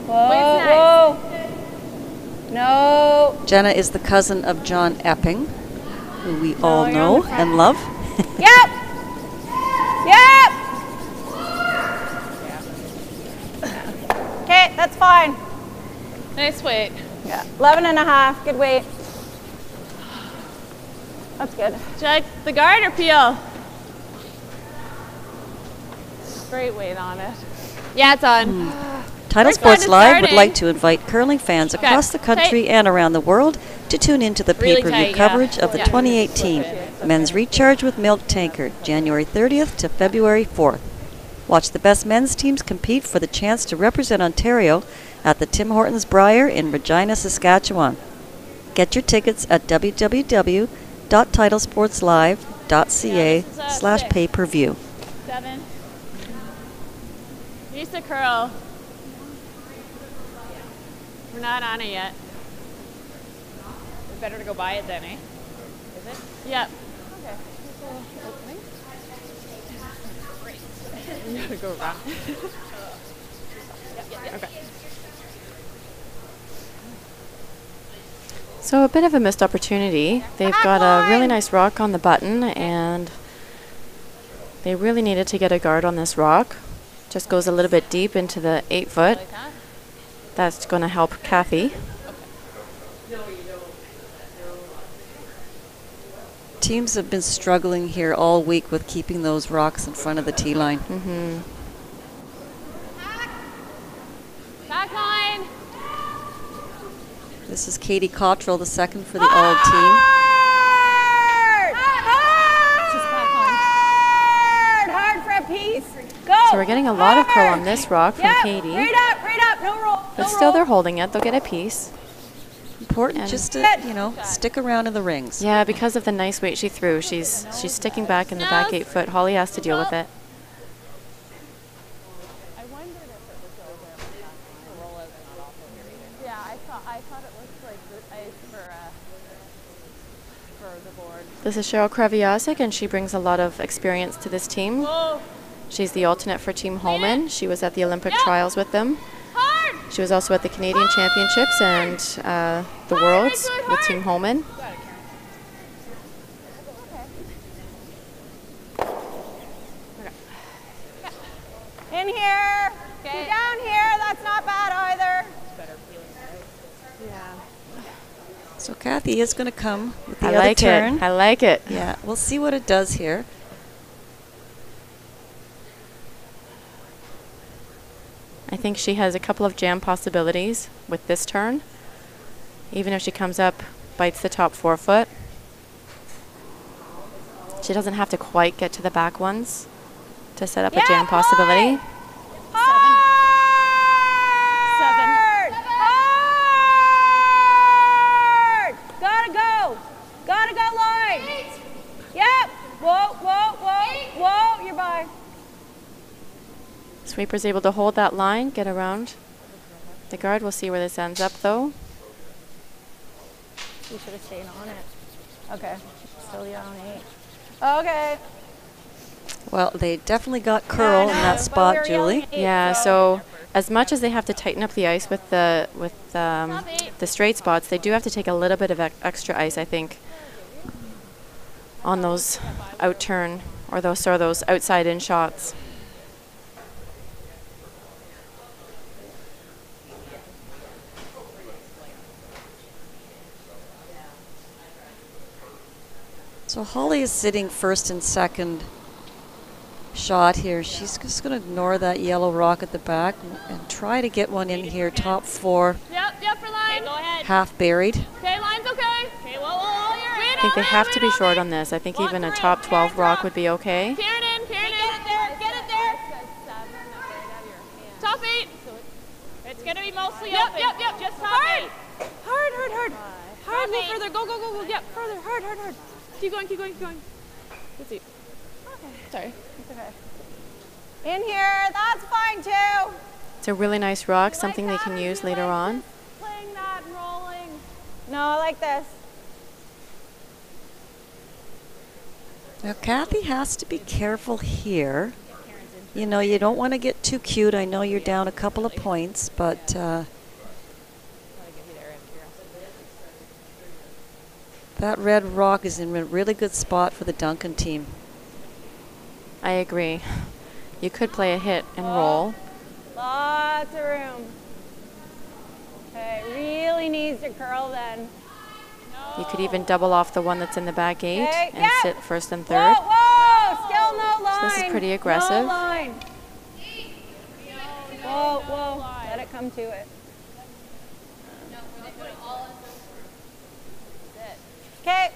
Whoa, whoa. No. Jenna is the cousin of John Epping, who we all know and love. Yep. Yep. Okay, that's fine. Nice weight. Yeah. 11.5. Good weight. That's good. Do you like the guard or peel? Great weight on it. Yeah, it's on. Title We're Sports kinda Live would starting. like to invite curling fans across the country and around the world to tune into the Really pay-per-view tight, yeah. coverage of the Yeah. 2018 Men's Recharge with Milk Tankard, January 30th to February 4th. Watch the best men's teams compete for the chance to represent Ontario at the Tim Hortons Briar in Regina, Saskatchewan. Get your tickets at www.titlesportslive.ca/pay-per-view. 7. Use the curl. We're not on it yet. It's better to go by it then, eh? Is it? Yep. Okay. You gotta go around. Okay. So a bit of a missed opportunity. They've got a really nice rock on the button, and they really needed to get a guard on this rock. Just goes a little bit deep into the 8-foot. Like that? That's going to help Kathy. Teams have been struggling here all week with keeping those rocks in front of the tee line. Back line. This is Katie Cottrell, the second for the Auld team. Hard for a piece. Go. So we're getting a lot of curl on this rock from Katie. Right up, no roll. But still they're holding it. They'll get a piece. Important And- just to, you know, stick around in the rings. Yeah, because of the nice weight she threw. She's sticking back in the back 8-foot. Holly has to deal with it. I wondered if it was over the roll out and not off over here either. Yeah, I thought it looked like good ice for This is Cheryl Kraviasic, and she brings a lot of experience to this team. She's the alternate for Team Holman. She was at the Olympic trials with them. She was also at the Canadian Championships and the Worlds with Team Holman. In here. Okay. Down here. That's not bad either. Yeah. So Kathy is going to come with the I other like turn. it. I like it. Yeah, we'll see what it does here. I think she has a couple of jam possibilities with this turn. Even if she comes up, bites the top forefoot. She doesn't have to quite get to the back ones to set up a jam possibility. Hard! Hard! Gotta go! Gotta go line! Yep! Whoa, whoa, whoa, whoa, you're by. Sweeper's able to hold that line, get around the guard. We'll see where this ends up, though. You should have stayed on it. Okay, still down 8. Okay. Well, they definitely got curl in that spot, Julie. Yeah, so as much as they have to tighten up the ice with the straight spots, they do have to take a little bit of extra ice, I think, on those out-turn or those outside-in shots. So Holly is sitting first and second shot here. She's just going to ignore that yellow rock at the back and try to get one in here, top 4. Yep, for line. Okay, go ahead. Half buried. Okay, line's okay. Okay, whoa, you're in. I think they have to be short on this. I think even a top 12 rock would be okay. Karen in. Get it there. Top 8. It's going to be mostly open. Yep. Just top 8. Hard. Hard, a little further. Go. Yep, further. Hard. Keep going. Let's see. Okay. Sorry. It's okay. In here, that's fine too. It's a really nice rock, something they can use later on. Playing that and rolling. No, I like this. Now Kathy has to be careful here. You know, you don't want to get too cute. I know you're down a couple of points, but that red rock is in a really good spot for the Duncan team. I agree. You could play a hit and roll. Lots of room. Okay, really needs to curl then. You could even double off the one that's in the back 8 and sit first and third. Whoa, still no line. So this is pretty aggressive. No line. Whoa, let it come to it. Okay.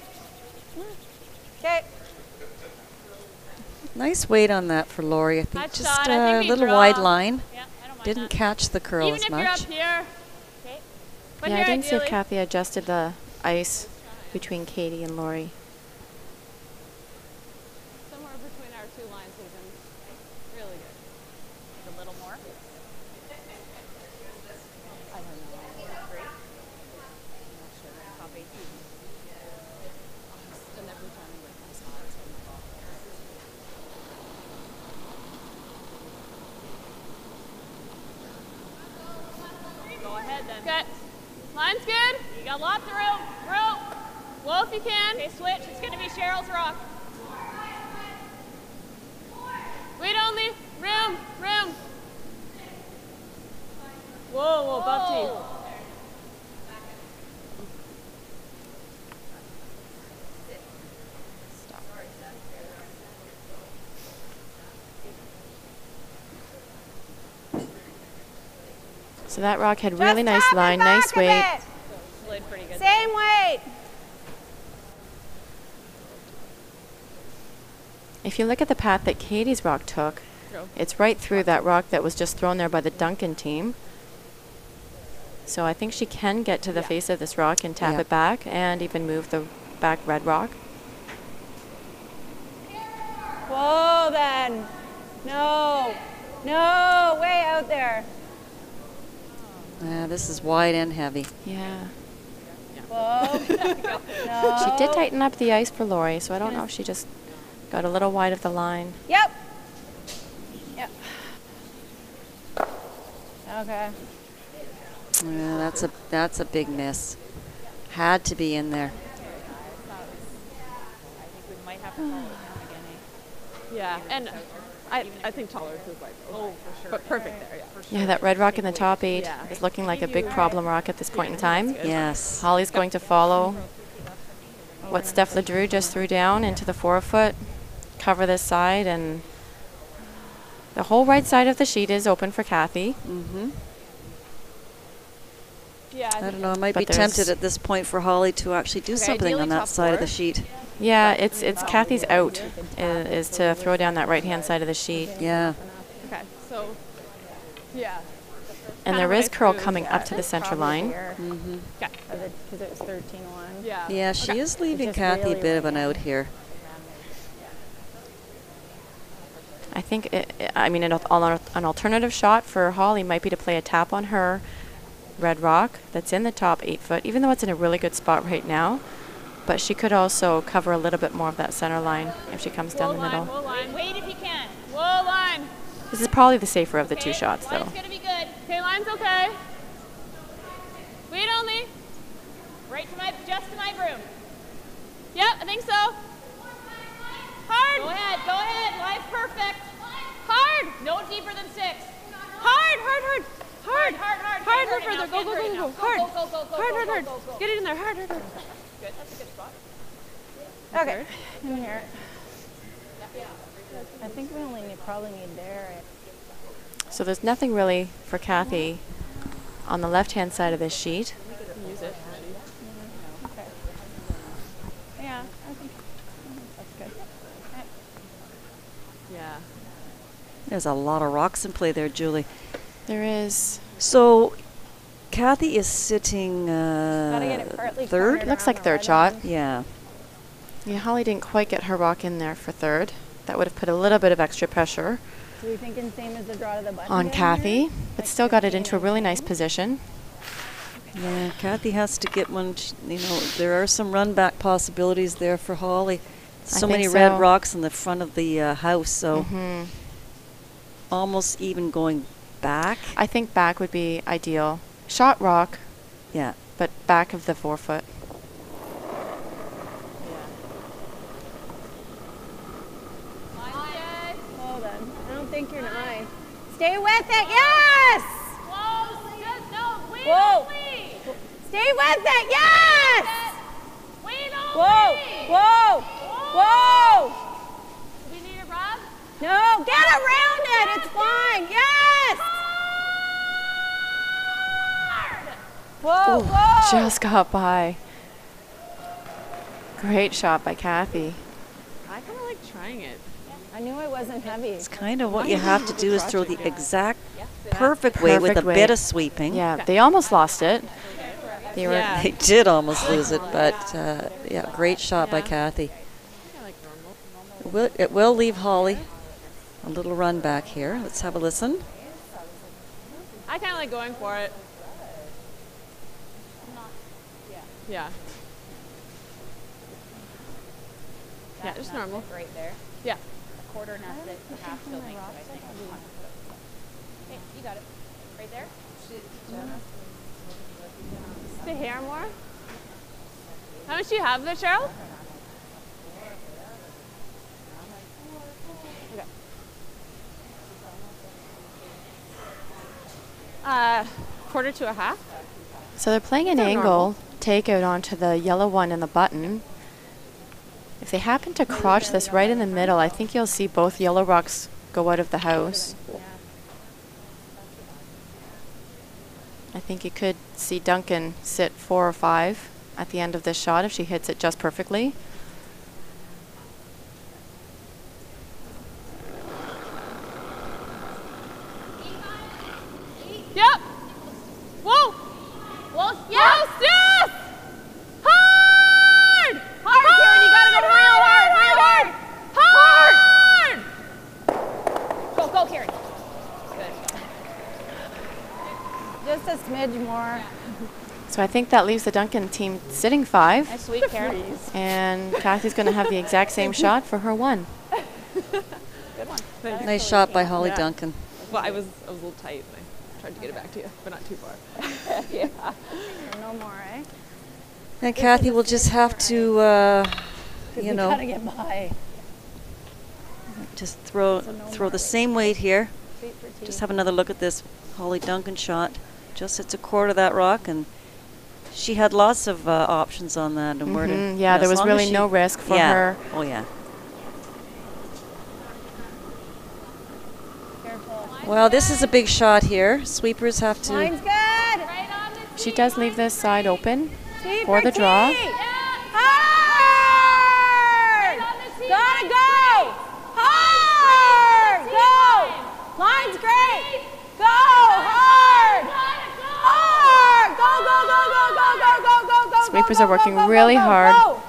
Nice weight on that for Lori. I think Nice just shot. I a think little draw. wide line. Yeah, I don't mind Didn't that. catch the curl Even as if much. you're up here. Okay. But Yeah, here I didn't see if ideally. Kathy adjusted the ice between Katie and Lori. Somewhere between our 2 lines has been really good. A little more. I don't know. 3. I'm not sure. Top 18. And every time we went this high, so I'm like, go ahead then. Good. Line's good. You got lots of room. Well, if you can. Okay, switch. It's going to be Cheryl's rock. Wait only. Room. Whoa, above T. So that rock had really nice line, nice weight. Slid pretty good. Same weight. If you look at the path that Katie's rock took, it's right through that rock that was just thrown there by the Duncan team. So I think she can get to the face of this rock and tap it back and even move the back red rock. Whoa, then. No, way out there. This is wide and heavy. Yeah. Whoa. No. She did tighten up the ice for Lori, so I don't know if she just got a little wide of the line. Yep. Yep. Okay. Yeah, that's a big miss. Had to be in there. Yeah, and I think taller is like, oh, for sure. But perfect there, yeah. Yeah, that red rock in the top 8 is looking like a big problem rock at this point in time. Yes. Holly's going to follow what Steph LeDrew just threw down into the 4-foot, cover this side, and the whole right side of the sheet is open for Kathy. Mm-hmm. Yeah, I don't know. I might But be tempted at this point for Holly to actually do something on that side of the sheet. Yeah, it's Kathy's out is to throw down that right-hand side of the sheet. Yeah. Okay, so, yeah. And there is curl coming up to the center line. Mm-hmm. Okay. Because it was 13-1. Yeah. Yeah, she is leaving just Kathy a really bit of an out here. I think, an alternative shot for Holly might be to play a tap on her red rock that's in the top 8-foot, even though it's in a really good spot right now. But she could also cover a little bit more of that center line if she comes down the middle. Whoa line. Wait if you can. Whoa line. This is probably the safer of the two shots, though. Line's gonna be good. Okay, line's okay. Wait only. Right to just to my broom. Yep, I think so. Hard. Go ahead. Line's perfect. Hard. No deeper than 6. Hard. Further. Go. Hard. Get it in there. Hard. Good. That's a good spot. Okay. In here. I think we probably need there. So there's nothing really for Kathy on the left-hand side of this sheet. Use it. Okay. Yeah, I think that's good. Okay. Yeah. There's a lot of rocks in play there, Julie. There is. So Kathy is sitting Gotta get it partly third. cornered Looks around like the third red shot. one. Yeah. Yeah, Holly didn't quite get her rock in there for third. That would have put a little bit of extra pressure So we thinking same as the draw to the button on down Kathy, here? but still got it into a really nice position. Yeah, Kathy has to get one. There are some run back possibilities there for Holly. So many think red so. rocks in the front of the house, so Mhm. almost even going back. I think back would be ideal. Shot rock, Yeah. but back of the 4-foot. Hold on. I don't think you're nine. Stay with it. Yes! Whoa. Stay with it. Yes! Whoa. We need a rub. No, get around it. It's fine. Yes! Whoa. Just got by. Great shot by Kathy. I kind of like trying it. I knew it wasn't heavy. It's kind of what you have to do is throw the exact perfect way with a Perfect weight. bit of sweeping. Yeah, they almost lost it. They were. Yeah. They did almost lose it, but yeah, great shot by Kathy. It will leave Holly a little run back here. Let's have a listen. I kind of like going for it. Yeah. Yeah, just normal. Right there. Yeah. A quarter, not six, a half still makes it, I think. Okay, you got it. Right there. Stay here more. How much do you have there, Cheryl? Okay. Quarter to a half. So they're playing an They're angle normal. takeout onto the yellow one in the button. If they happen to crotch this right in the middle, I think you'll see both yellow rocks go out of the house. I think you could see Duncan sit 4 or 5 at the end of this shot if she hits it just perfectly. Yep. Whoa. Well, yes! Yes! Hard! Hard, Karen, you gotta go real hard, Hard! Go, Karen. Just a smidge more. So I think that leaves the Duncan team sitting 5. Nice sweep, Karen. And Kathy's going to have the exact same shot for her 1. Good one. Nice shot by Holly Yeah. Duncan. Well, I was a little tight. And I tried to get it back to you, but not too far. Yeah. No more, eh? And Kathy will just have to, you know, Gotta get by. just throw the same weight here. Just have another look at this Holly Duncan shot. Just hits a quarter of that rock, and she had lots of options on that. And where to, Yeah, there as was long as really she- no risk for yeah. her. Oh yeah. Careful. Well, this is a big shot here. Sweepers have to. Line's good. Right on the She does leave this side open tee for the draw. tee. Hard. Gotta go. Hard. Go. Line's great. Go. Hard. Hard. Go, go, go, go, go, go, go, go. Sweepers go, are working go, go, really go, go, hard. go.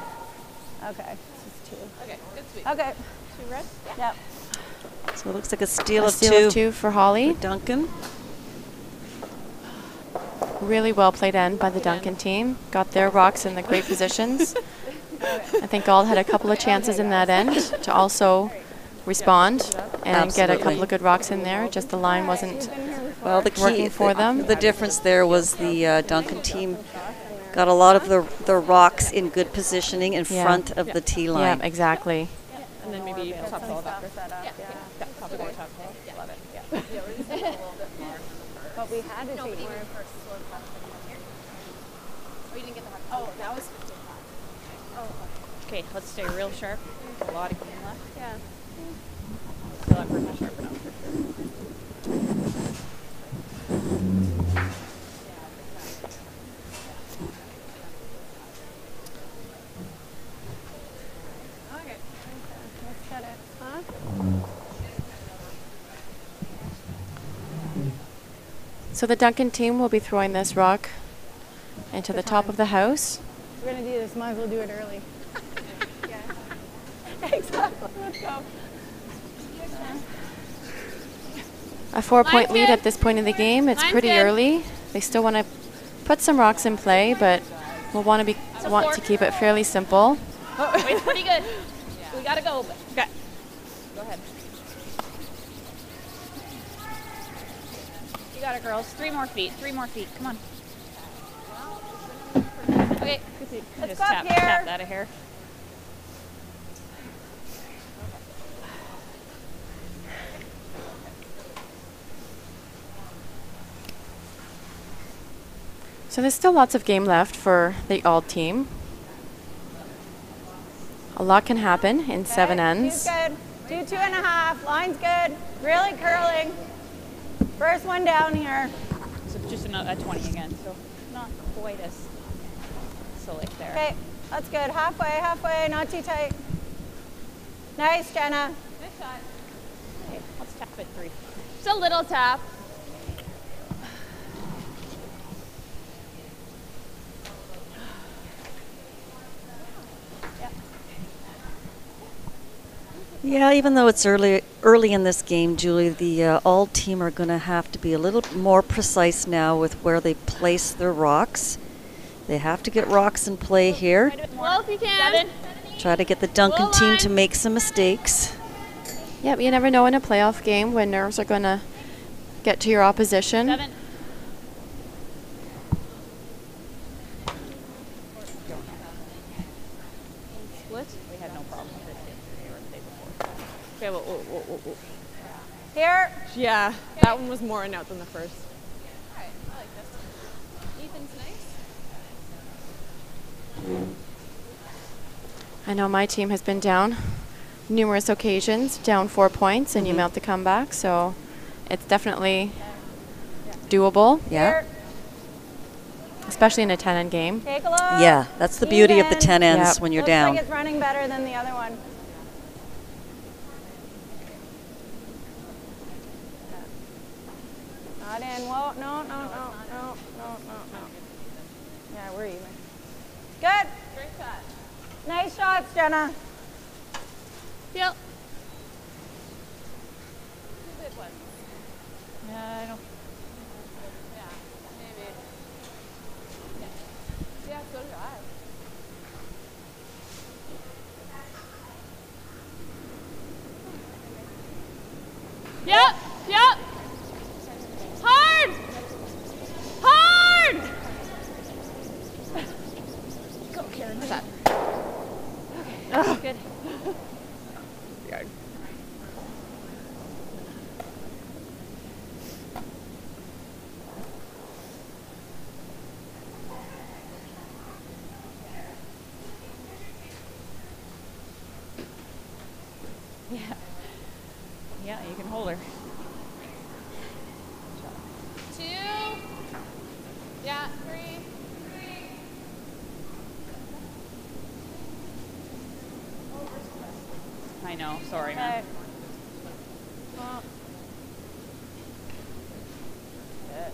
Okay. This is 2. Okay, good sweep. Okay. 2 red? Yep. So it looks like a steal A of steal two. of 2 for Holly. For Duncan. Really well played end by the Duncan team. Got their rocks in the great positions. I think Auld had a couple of chances in that end to also respond and get a Absolutely. couple of good rocks in there. Just the line wasn't Well, the key working for them. The difference there was the Duncan team got a lot of the rocks in good positioning in Yeah. front of the tee Yeah, line. exactly. And then maybe top ball after. Yeah. Top ball, top ball. Love it. Yeah. But we had to take more. Okay, let's stay real sharp. A lot of game left. Yeah. Feel that pretty sharp enough for sure. Okay. Let's get it. Huh? So the Duncan team will be throwing this rock into the top of the house. We're gonna do this. Might as well do it early. Exactly. Let's go. A 4-point Line's lead good. at this point in the game. It's Line's pretty good. early. They still want to put some rocks in play, but we'll want to keep it fairly simple. Oh, it's pretty good. We gotta go. But okay. Go ahead. You got it, girls. 3 more feet. 3 more feet. Come on. Okay. Let's Just go up tap here. that a hair. So there's still lots of game left for the Auld team. A lot can happen in 7 ends. Two's good. 2, 2.5. Line's good. Really curling. First one down here. So just a 20 again. So not quite as slick there. Okay, that's good. Halfway, halfway. Not too tight. Nice, Jenna. Nice shot. Okay, let's tap it 3. Just a little tap. Yeah, even though it's early in this game, Julie, the Auld team are going to have to be a little more precise now with where they place their rocks. They have to get rocks in play here. Well, if you can. Try to get the Duncan team to make some mistakes. Yep, you never know in a playoff game when nerves are going to get to your opposition. 7. Split? We had no problem with it the day before. Okay, whoa. Here. Yeah, that one was more in out than the first. Alright, I like this. Ethan's nice. I know my team has been down numerous occasions, down 4 points, and you mount the comeback, so it's definitely doable, Yeah. Here. especially in a 10-end game. Take a look. Yeah, that's the beauty of the Even. 10 ends Yep. when you're Looks down. like it's running better than the other one. Not in. Whoa, no. Yeah, we're even. Good. Great shot. Nice shots, Jenna. Yep. 2 good ones. Yeah, I don't. Yeah, maybe. Yeah, so did I. Yep, yep. Hard! Hard! Go, Karen. What's that? Okay, good. Yard. Yeah. Yeah, you can hold her. 2. Yeah, 3. I know, sorry, man. Well. Good.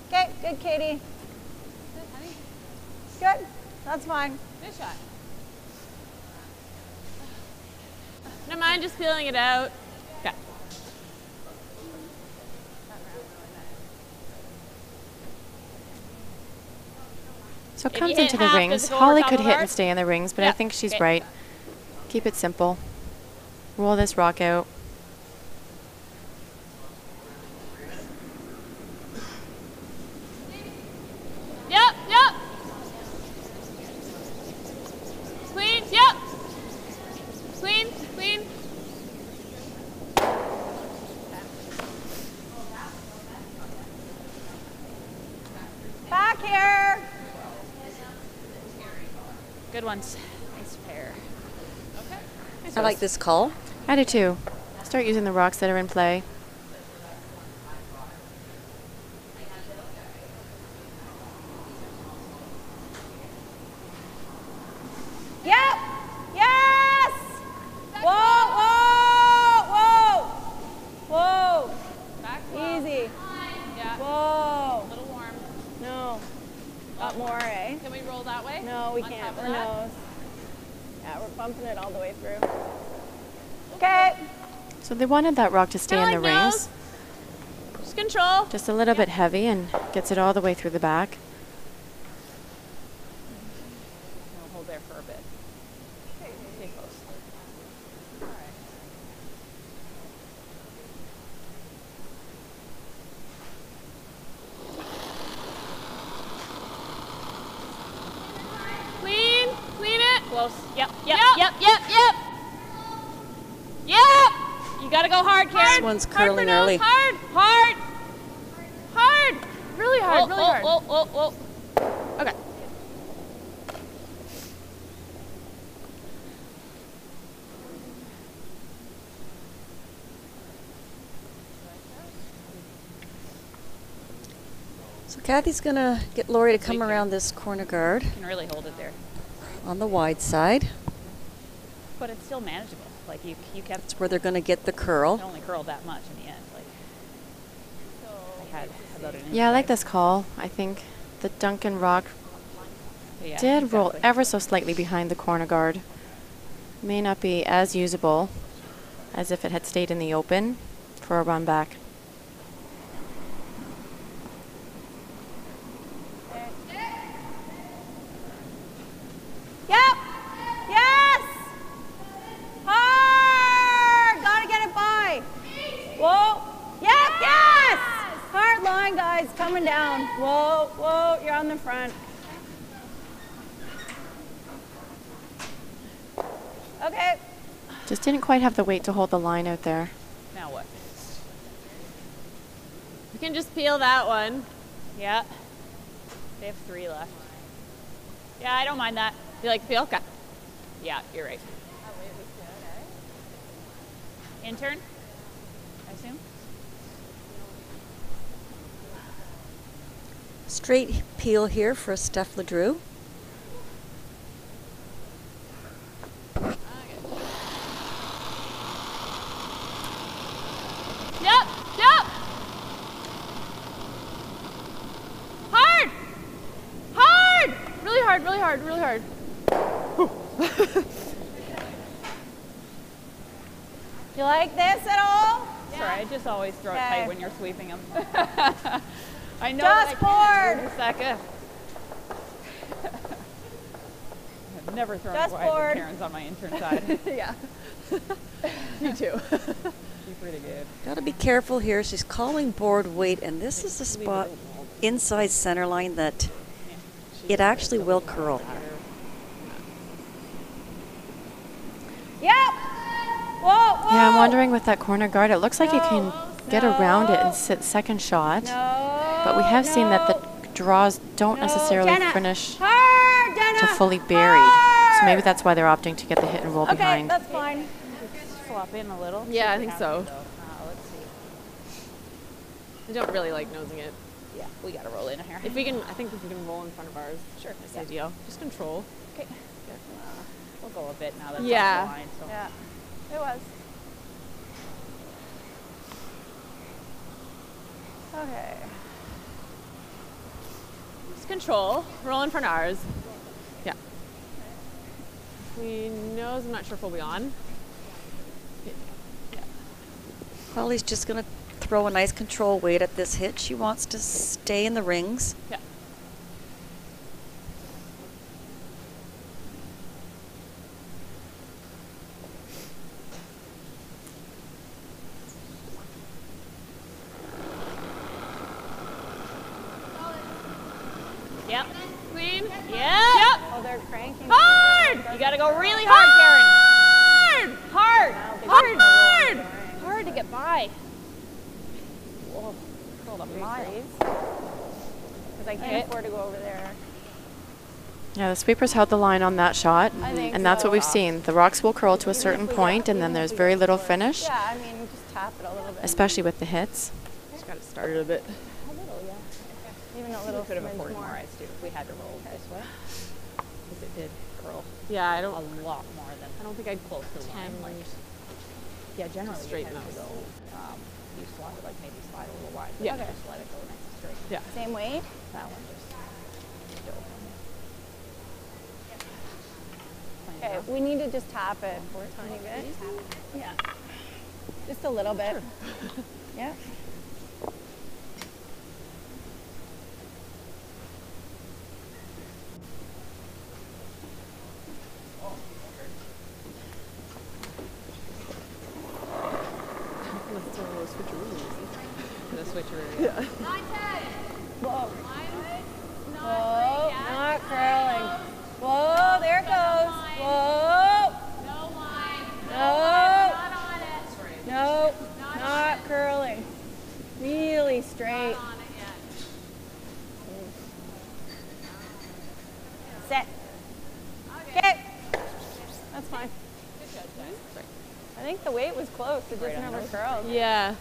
Okay, good, Katie. Good, honey. Good. That's fine. Good shot. Don't mind just peeling it out. Okay. So it If comes you hit into the half, rings. does it go over Holly top could of hit her? and stay in the rings, but I Yeah. think she's Okay. right. Keep it simple. Roll this rock out. Yep, yep. Clean, yep. Clean, clean. Back here. Good ones. Nice pair. Okay. Nice I like this call. I do too. Start using the rocks that are in play. Yep. Yes. Whoa, whoa, whoa. Whoa. Back low. Easy. Yeah. Whoa. A little warm. No. Got more, eh? Can we roll that way? No, we On can't. top of We're that? nose. Yeah, we're bumping it all the way through. Okay. So they wanted that rock to stay in the Kinda like rings. nose. Just control. Just a little bit heavy and gets it all the way through the back. We'll hold there for a bit. Stay close. All right. Clean, clean it. Close. Yep, yep, yep, yep, yep. Yep. You gotta go hard, Karen. This one's curling early. Hard, hard, hard. Really hard, really hard. Okay. So Kathy's going to get Lori to come around this corner guard You can really hold it there. on the wide side. But it's still manageable. Like you kept That's where they're going to get the it curl. only curled that much in the end. Like I had about an inch. Yeah, I like this call. I think the Duncan rock Yeah, did roll exactly. ever so slightly behind the corner guard. May not be as usable as if it had stayed in the open for a run back. Yep. Yes. Hard. Gotta get it by. Whoa. Yep. Yes. Hard line, guys. Coming down. Whoa. Whoa. You're on the front. Okay. Just didn't quite have the weight to hold the line out there. Now what? You can just peel that one. Yeah. They have 3 left. Yeah, I don't mind that. You like the peel? Okay. Yeah, you're right. Intern, I assume? Straight peel here for Steph LeDrew. Yep, yep. Hard. Hard. Really hard, really hard, really hard. You like this at all? Sorry, I just always throw it Okay. tight when you're sweeping them. I know Just that board. a second. I've never thrown Just it wide board. with Karen's on my intern side. Yeah. Me too. She's pretty good. Got to be careful here. She's calling board weight, and this is the spot inside center line that it actually will curl. Yep. Whoa, whoa. Yeah, I'm wondering with that corner guard, it looks like you can get around it and sit second shot. No. But we have seen that the draws don't necessarily Jenna. finish Hard, Jenna. to fully buried. So maybe that's why they're opting to get the hit and roll Okay, behind. that's fine. Flop in a little. Yeah, I think so. Let's see. I don't really like nosing it. Yeah, we got to roll in here. If we can, I think if we can roll in front of ours, Sure. that's ideal. Just control. Okay. We'll go a bit now that's Yeah. off the line. So. Yeah, it was. Okay. Just control. Roll in front of ours. Yeah. We nose. I'm not sure if we'll be on. Holly's just going to throw a nice control weight at this hit. She wants to stay in the rings. Yeah. Yep. Queen. Yep. Yep. Oh, they're cranking. Hard. You got to go really hard, Karen. Hard. Hard. Hard. Hard to get by. Whoa. Hold up, mile. Because I can't afford to go over there. Yeah, the sweepers held the line on that shot, I think and that's so. what we've seen. The rocks will curl to a certain point, and then there's very little finish, Yeah, I mean, just tap it a little bit. especially with the hits. Just got it started a bit. A little, yeah. Even a little Could have smidge afforded more. more ice too if we had to roll this way. Because it did curl Yeah, I a don't. lot more than I don't think I'd close to line. Like, yeah, generally Straight you tend to nose. go, you swap it like maybe slide a little wide. But Yeah. Just let it go nice and straight. Yeah. Same weight. That one just still. Okay, we need to just tap it for a tiny bit. Yeah. Just a little bit. Yeah. Let's throw a little switcheroo. The switcheroo. Yeah. Whoa. Whoa, not curling. Whoa, there it goes. Whoa. No. No, not curling. Really straight. Set. Okay. That's fine. I think the weight was close. It just never curled. Yeah.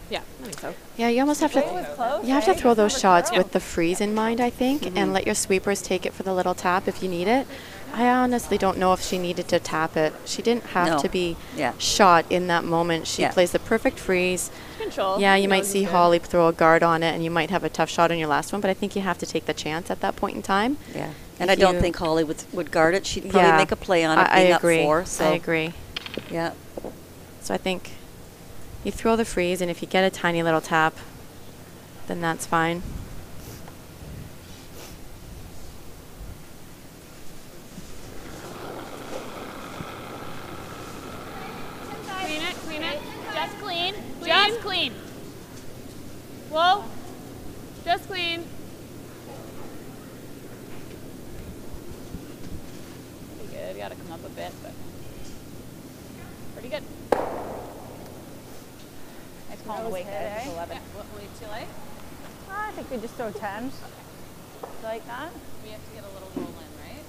Yeah, I think so. Yeah, you almost have The weight was to close. you have to eh? throw those Never shots curled. with the freeze in mind, I think, and let your sweepers take it for the little tap if you need it. I honestly don't know if she needed to tap it. She didn't have No. to be Yeah. shot in that moment. She Yeah. plays the perfect freeze. Control. Yeah, you might Nose is see good. Holly throw a guard on it, and you might have a tough shot on your last one, but I think you have to take the chance at that point in time. Yeah. And If I don't you- think Holly would guard it. She'd probably Yeah, make a play on it I being agree. up 4. So I agree. Yeah. So I think you throw the freeze, and if you get a tiny little tap, then that's fine. Clean it. Just clean. Just clean. Whoa. Just clean. Pretty good. Got to come up a bit, but pretty good. Nice call on the weight, guys. It's 11. What weight do you like? I think we just throw 10. Like that. We have to get a little roll in, right?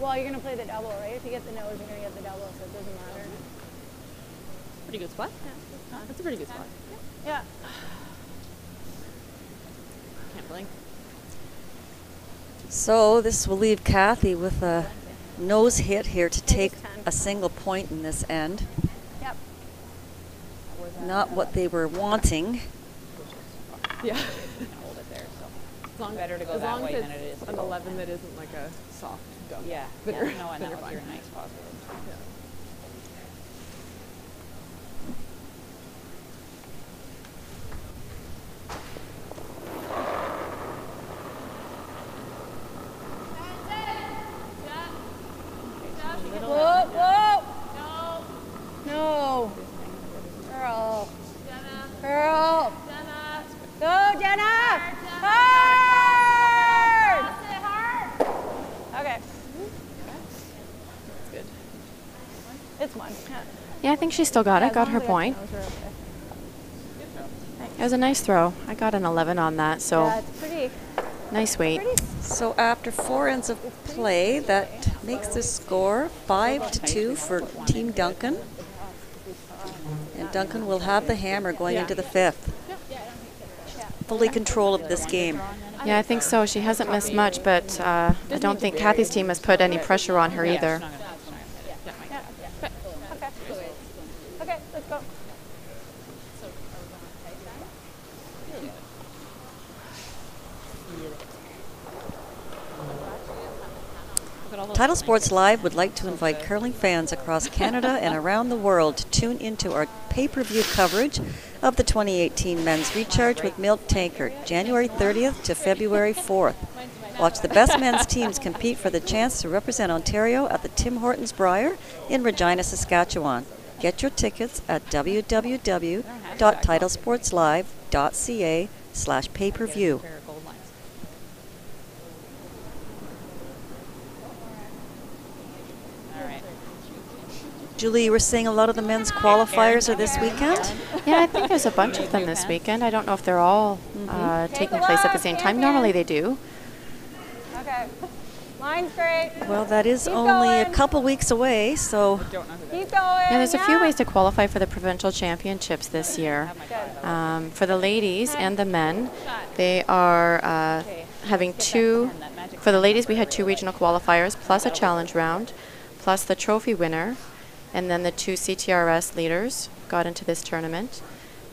Well, you're going to play the double, right? If you get the nose, you're going to get the double, so it doesn't matter. Pretty good spot. That's a pretty good spot. Yeah. Can't blink. So this will leave Kathy with a nose hit here to take 10. a single point in this end. Yep. Not what they were wanting. Yeah. Hold it there. So As long, better to go as that long way as than it is it's to an go 11 that isn't like a soft dump. yeah. Then Yeah. you're- No, and then that you're was your fine. nice positive. Yeah. good. It's one. Yeah, I think she still got it. Got her point. It was a nice throw. I got an 11 on that, so Yeah, it's pretty. nice weight. So after 4 ends of play, that makes the score 5-2 for Team Duncan. And Duncan will have the hammer going into the 5th. Fully control of this game. Yeah, I think so. She hasn't missed much, but I don't think Kathy's team has put any pressure on her either. Okay, let's go. Title Sports Live would like to invite curling fans across Canada and around the world to tune into our pay-per-view coverage of the 2018 Men's Recharge with Milk Tankard, January 30th to February 4th. Watch the best men's teams compete for the chance to represent Ontario at the Tim Hortons Brier in Regina, Saskatchewan. Get your tickets at www.titlesportslive.ca/pay-per-view. Julie, you were saying a lot of the men's qualifiers are this weekend? Yeah, I think there's a bunch of them this weekend. I don't know if they're all taking place at the same time. Normally they do. Okay. Line straight. Well, that is only a couple weeks away, so... Keep going. Yeah, there's a few ways to qualify for the provincial championships this year. For the ladies and the men, they are having two... For the ladies, we had 2 regional qualifiers, plus a challenge round, plus the trophy winner, and then the 2 CTRS leaders got into this tournament.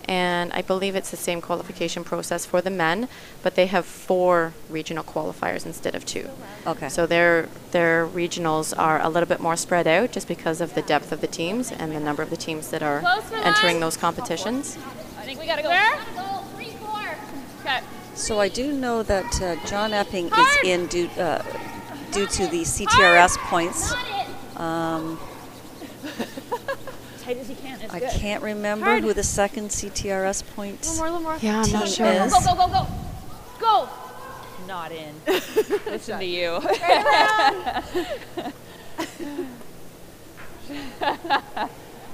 And I believe it's the same qualification process for the men, but they have 4 regional qualifiers instead of 2. Okay. So their regionals are a little bit more spread out just because of the depth of the teams and the number of the teams that are entering those competitions. I think we gotta go. Where? 3-4. Okay. So I do know that John Epping is in due to the CTRS points. Tight as you can. It's I good. can't remember who the second CTRS point Little more. Yeah, I'm team not sure. is. Go, go, go, go. Go. Not in. Listen to you.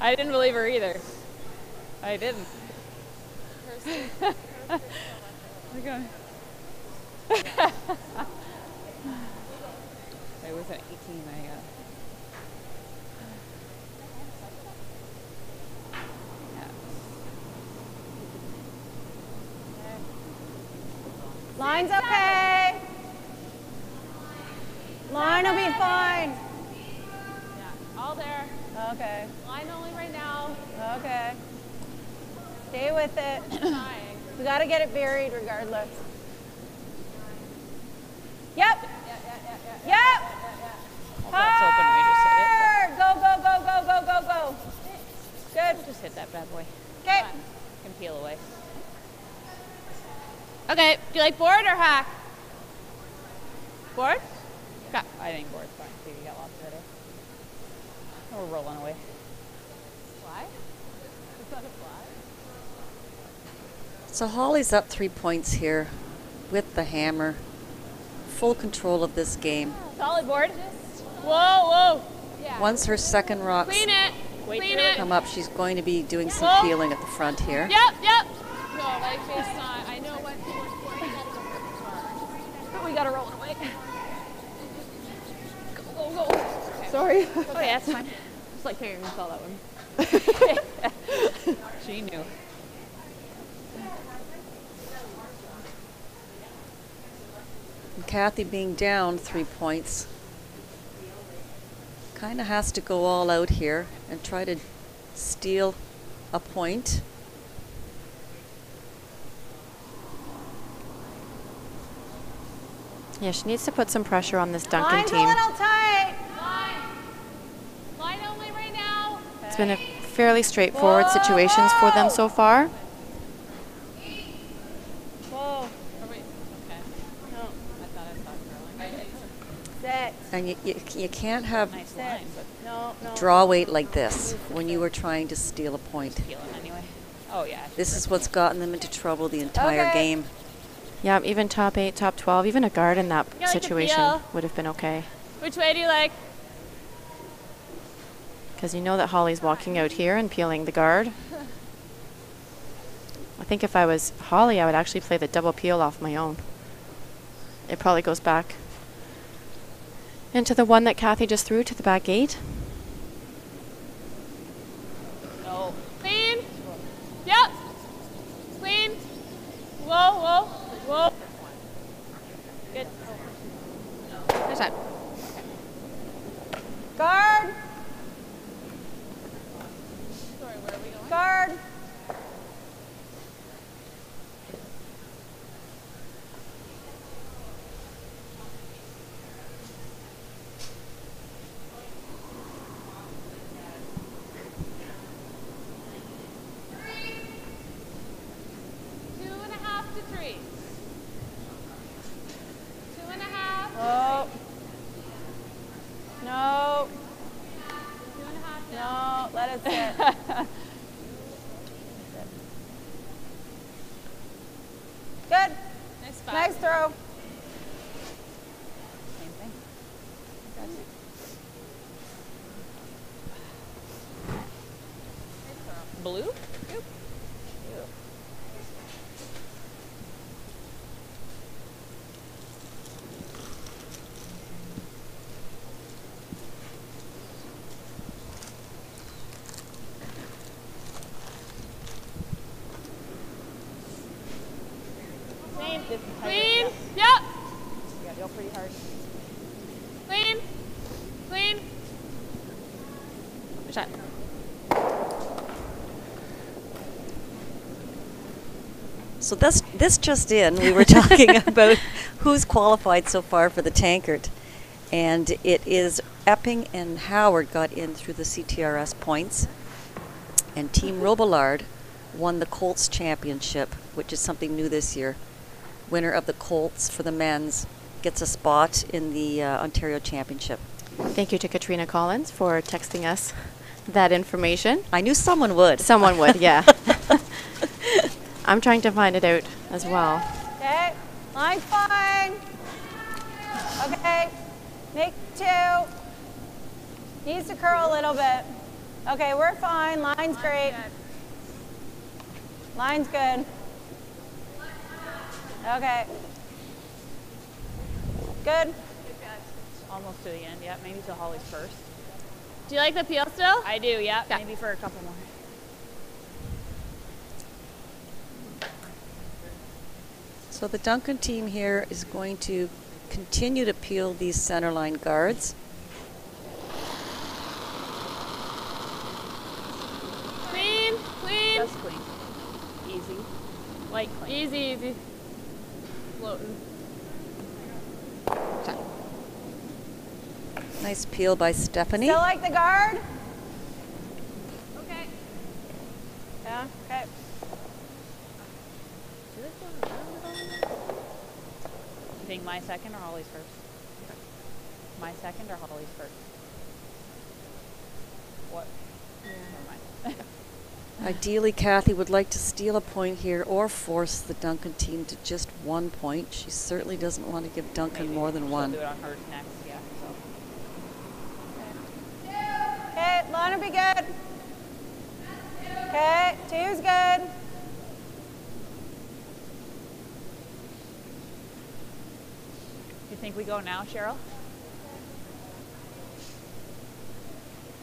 I didn't believe her either. I didn't. Okay. I was at 18. Line's okay. Line will be fine. Yeah, all there. Okay. Line only right now. Okay. Stay with it. Trying. We got to get it buried regardless. Yep. Yep. Oh, that's open. We just hit it. Go, go, go, go, go, go, go. Good. Just hit that bad boy. Okay. Can peel away. Okay, do you like board or hack? Board? Okay. I think board's fine too. You got lots of it. Oh, we're rolling away. Fly? Is that a fly? So Holly's up 3 points here with the hammer. Full control of this game. Solid board. Whoa, whoa. Yeah. Once her second rocks Clean it. Clean it. come up, she's going to be doing some peeling at the front here. Yep, yep. No, like face on. I know what. We gotta roll it away. Go, go, go. Okay. Sorry. Oh yeah, it's fine. Just like Karen saw that one. She knew. And Kathy being down 3 points kind of has to go all out here and try to steal a point. Yeah, she needs to put some pressure on this Duncan Line's team. a little tight. Line only right now. It's been a fairly straightforward situations for them so far. Whoa. Oh, wait. Okay. No. I thought I saw curling. Sit. And you can't have Nice line, but No, no. draw weight like this when you were trying to steal a point. peeling anyway. Oh yeah. This is what's gotten them into trouble the entire Okay. game. Yeah, even top 8, top 12, even a guard in that Yeah, like a situation peel. would have been okay. Which way do you like? Because you know that Holly's walking out here and peeling the guard. I think if I was Holly, I would actually play the double peel off my own. It probably goes back into the one that Kathy just threw to the back gate. No. Clean. Yep. Clean. Whoa, whoa, whoa. Good. Nice shot. Guard. Sorry, where are we going? Guard. Oh. No. No, let it sit. Good. Nice spot. Nice throw. Same thing. Blue? Yep. Clean. Yep. Yeah, go pretty hard. Clean. Clean. Shot. So this just in, we were talking about who's qualified so far for the tankard. And it is Epping and Howard got in through the CTRS points. And Team Robillard won the Colts Championship, which is something new this year. Winner of the Colts for the men's gets a spot in the Ontario Championship. Thank you to Katrina Collins for texting us that information. I knew someone would. Someone would, yeah. I'm trying to find it out as well. Okay, line's fine. Okay, make 2. Needs to curl a little bit. Okay, we're fine. Line's great. Line's good. Okay. Good. Almost to the end, yeah. Maybe to Holly's first. Do you like the peel still? I do, yeah. Maybe for a couple more. So the Duncan team here is going to continue to peel these centerline guards. Clean, clean. Just clean. Easy. Light clean. Easy, easy. Floating. Nice peel by Stephanie. Still like the guard? Okay. Yeah, okay. You think my second or Holly's first? My second or Holly's first? What? Never mind. Ideally, Kathy would like to steal a point here or force the Duncan team to just 1 point. She certainly doesn't want to give Duncan more than one. She'll do it on hers next, yeah. So. Okay, line will be good. Okay, 2's good. You think we go now, Cheryl?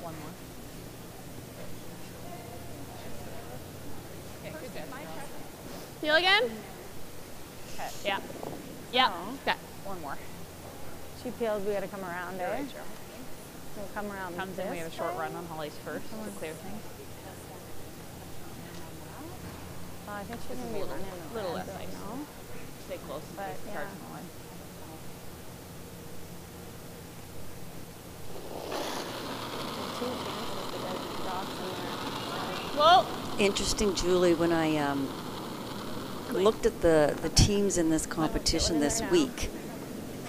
One more. Okay, good. Peel again? Okay, yeah. Yeah, okay. One more. She peels, we gotta come around, eh? Cheryl. We'll come around. Comes in, we have a short run on Holly's first to clear things. I think she's gonna be running A little less ice. No? Stay close, But, but yeah. charge the line. Whoa! Interesting, Julie, when I looked at the teams in this competition this week,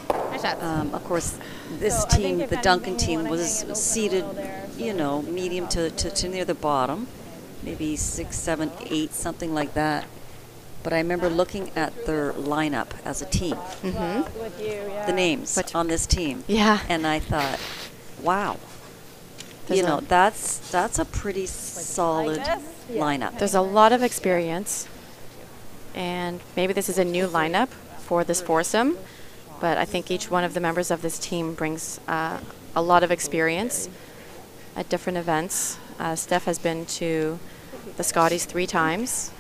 of course, this So I team, think if the Duncan anything, you team, wanna was hang it open a seated, little there, so you know, that it's medium not- to, to near the bottom, maybe 6, 7, 8, something like that. but I remember looking at their lineup as a team, With you, yeah. the names on this team. Yeah. And I thought, wow, that's a pretty solid lineup. There's a lot of experience, and maybe this is a new lineup for this foursome, but I think each one of the members of this team brings a lot of experience at different events. Steph has been to the Scotties 3 times.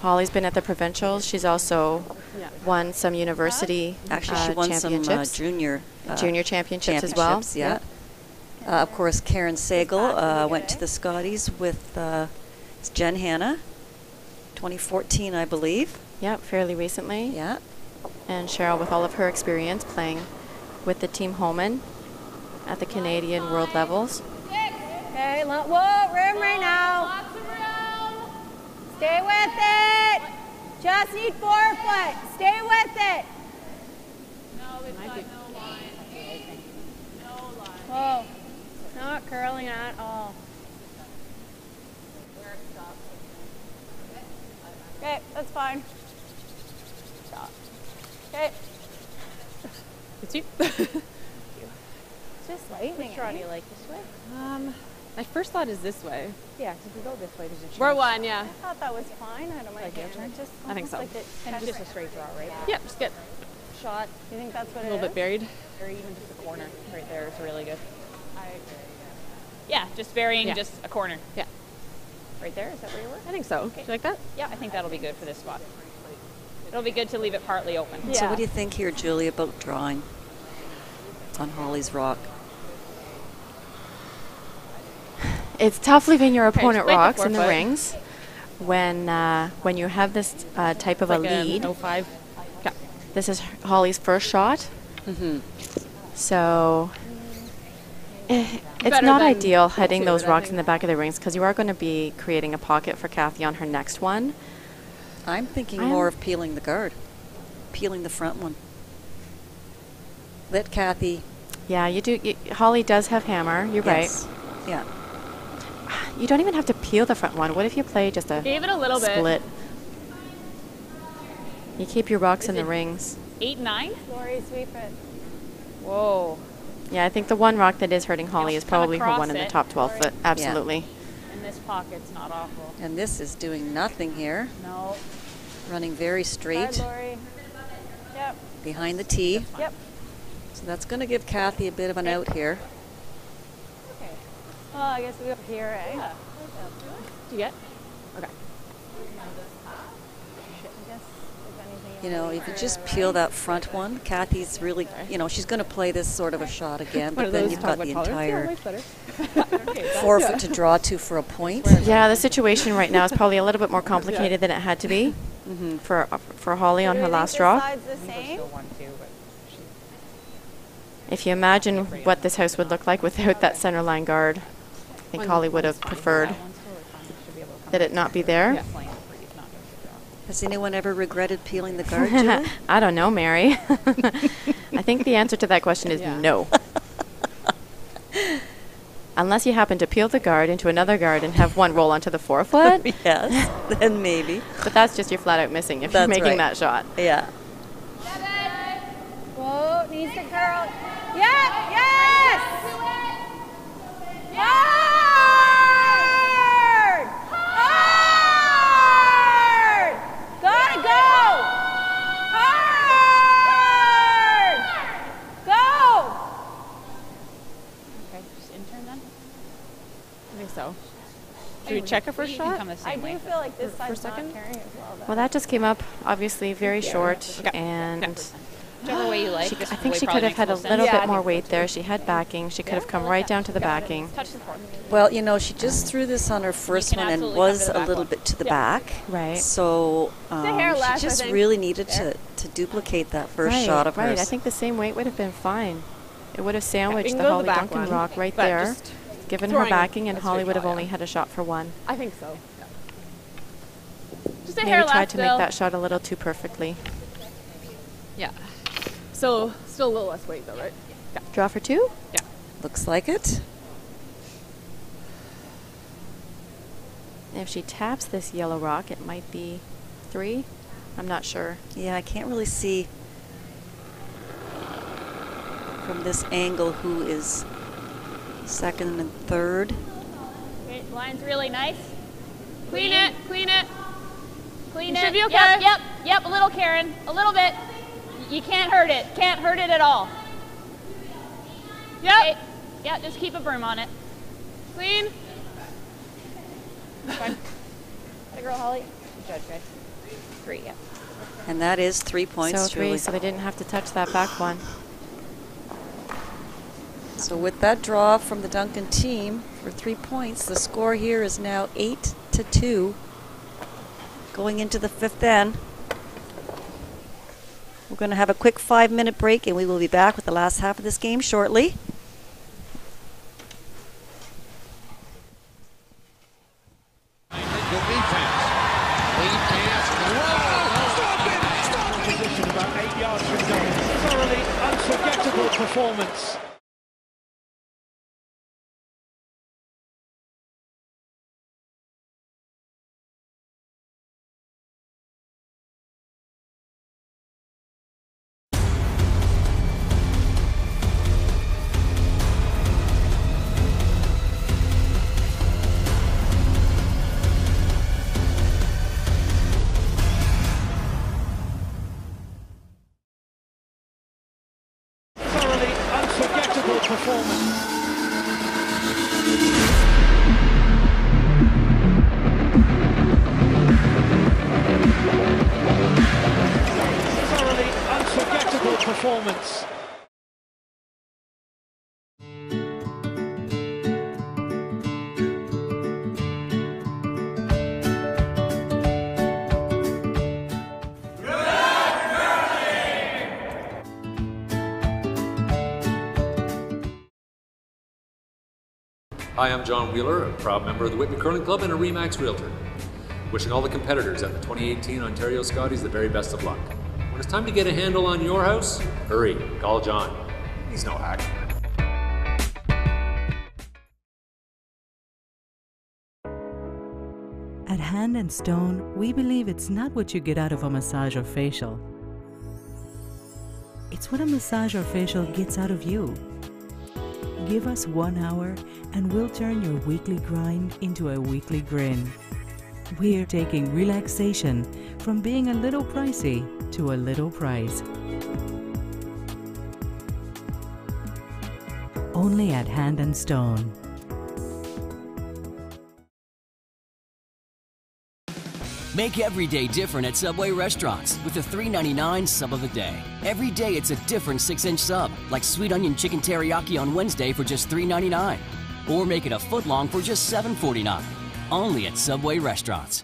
Holly's been at the provincials. She's also won some university Actually, she won some junior championships as well. Yeah. Of course, Karen Sagal went to the Scotties with Jen Hanna, 2014, I believe. Yeah, fairly recently. Yeah. And Cheryl, with all of her experience playing with the Team Holman at the Canadian World levels. Okay, whoa, room right now. Stay with it. Just need forefoot. Stay with it. No, it's got no line. No line. Whoa, not curling at all. Okay, that's fine. Stop. Okay. It's you. Just lightning. Which draw do you like, this way? My first thought is this way. Yeah, because if we go this way, does it change? We're one, yeah. I thought that was fine. I don't mind. Like your turn? Just I think so. like it And it's just a straight draw, right? Yeah, just get Shot. You think that's what a it little is? bit buried. Or even just a corner right there is really good. Yeah, just burying just a corner. Yeah. Right there, is that where you were? I think so. Do you like that? Yeah, I think that'll be good for this spot. It'll be good to leave it partly open. Yeah. So what do you think here, Julie, about drawing on Holly's rock? It's tough leaving your Okay, opponent just wait rocks in the forefoot. rings when you have this type of a lead. 05. Yeah. This is Holly's first shot. So it's Better not than ideal hitting two, those but I rocks think- in the back of the rings because you are going to be creating a pocket for Kathy on her next one. I'm thinking more of peeling the guard, peeling the front one. Let Kathy. Yeah, you do. Holly does have hammer. You're Yes. Yeah. right. You don't even have to peel the front one. What if you play just a Gave it a little bit. split? You keep your rocks Is in the it- rings. 8, 9? Lori, sweep it. Whoa. Yeah, I think the one rock that is hurting Holly is come probably her across one in the it. top 12 foot. Absolutely. And this pocket's not awful. And this is doing nothing here. No. Running very Hard, straight Lori. Yep. behind the tee. Yep. So that's going to give Kathy a bit of an out here. Well, I guess we go here, eh? Do you get? Okay. You know, if you just peel that front one, Kathy's really, you know, she's going to play this sort of a shot again, but then you've got the entire forfeit to draw to for a point. Yeah, the situation right now is probably a little bit more complicated than it had to be for Holly on her last draw. The same? If you imagine what this house would look like without that center line guard, I think Holly would have preferred that it not be there. Has anyone ever regretted peeling the guard, Julie? I don't know, Mary. I think the answer to that question is no. Unless you happen to peel the guard into another guard and have one roll onto the forefoot. Yes, then maybe. But that's just you're flat out missing if you're making that shot. Yeah. Whoa, needs to curl. Yep, yes! Hard! Hard! Gotta go! Hard! Go! Okay, just intern then? I think so. Should we check a first You can shot? come the I same do way. feel like this For a side's not second? carrying as well. Well, that just came up, obviously, very short. Okay. And Whichever way you like. I this think way she probably could have makes had a most little sense. bit more weight there. She had backing. She could have come right down to the backing. Touch the fork. Well, you know, she just threw this on her first can one and absolutely was come to the a back little one. bit to the back. Right. So hair she left, I just think. really needed to duplicate that first shot of right. hers. I think the same weight would have been fine. It would have we sandwiched can the go to Holly the back Duncan one, rock right but there, just given her throwing backing, and a Holly straight would have draw, only yeah. had a shot for one. I think so. Just a Maybe hair tried left to make still. that shot a little too perfectly. Yeah. So still a little less weight though, right? Yeah. Draw for two? Yeah. Looks like it. If she taps this yellow rock, it might be 3. I'm not sure. Yeah, I can't really see from this angle who is second and third. Okay, line's really nice. Clean it, clean it. Clean You it. should be okay. Yep, a little, Karen. A little bit. You can't hurt it. Can't hurt it at all. Yep. Okay. Yeah, just keep a broom on it. Clean. Fine. Good girl, Holly. Good judge, guys. 3, yeah. And that is 3 points, So 3, Julie. so they didn't have to touch that back one. So with that draw from the Duncan team for 3 points, the score here is now 8-2 going into the 5th end. We're going to have a quick 5-minute break and we will be back with the last half of this game shortly. Good defense. Lead pass. Stop it! Position about 8 yards from goal. Thoroughly unforgettable performance. Thoroughly unforgettable performance. Thoroughly unforgettable performance. Hi, I'm John Wheeler, a proud member of the Whitby Curling Club and a RE/MAX Realtor. Wishing all the competitors at the 2018 Ontario Scotties the very best of luck. When it's time to get a handle on your house, hurry, call John. He's no hack. At Hand and Stone, we believe it's not what you get out of a massage or facial. It's what a massage or facial gets out of you. Give us 1 hour and we'll turn your weekly grind into a weekly grin. We're taking relaxation from being a little pricey to a little price. Only at Hand and Stone. Make every day different at Subway restaurants with the $3.99 sub of the day. Every day it's a different 6-inch sub, like sweet onion chicken teriyaki on Wednesday for just $3.99. Or make it a foot long for just $7.49. Only at Subway restaurants.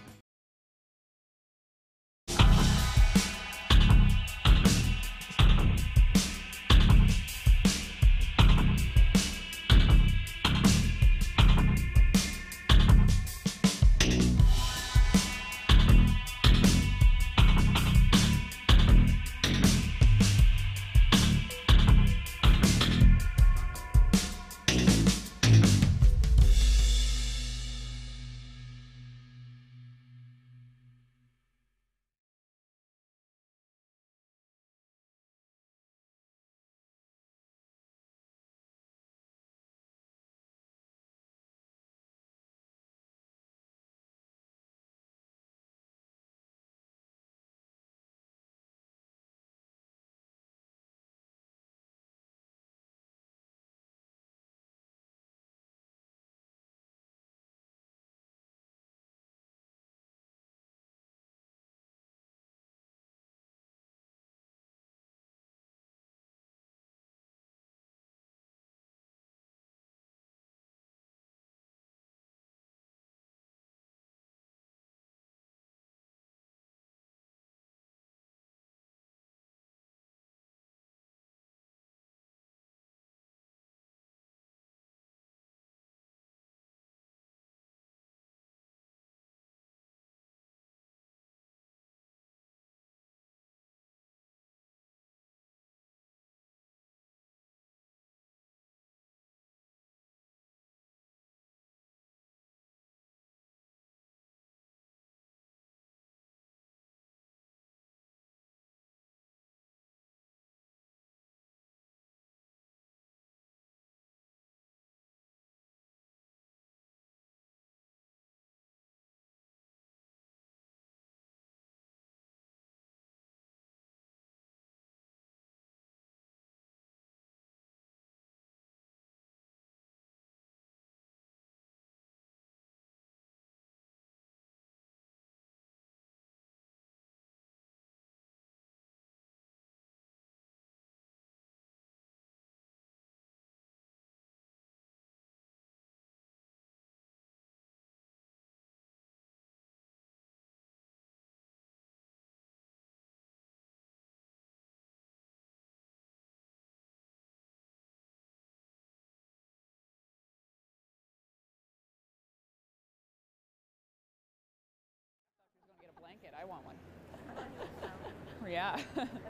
Yeah.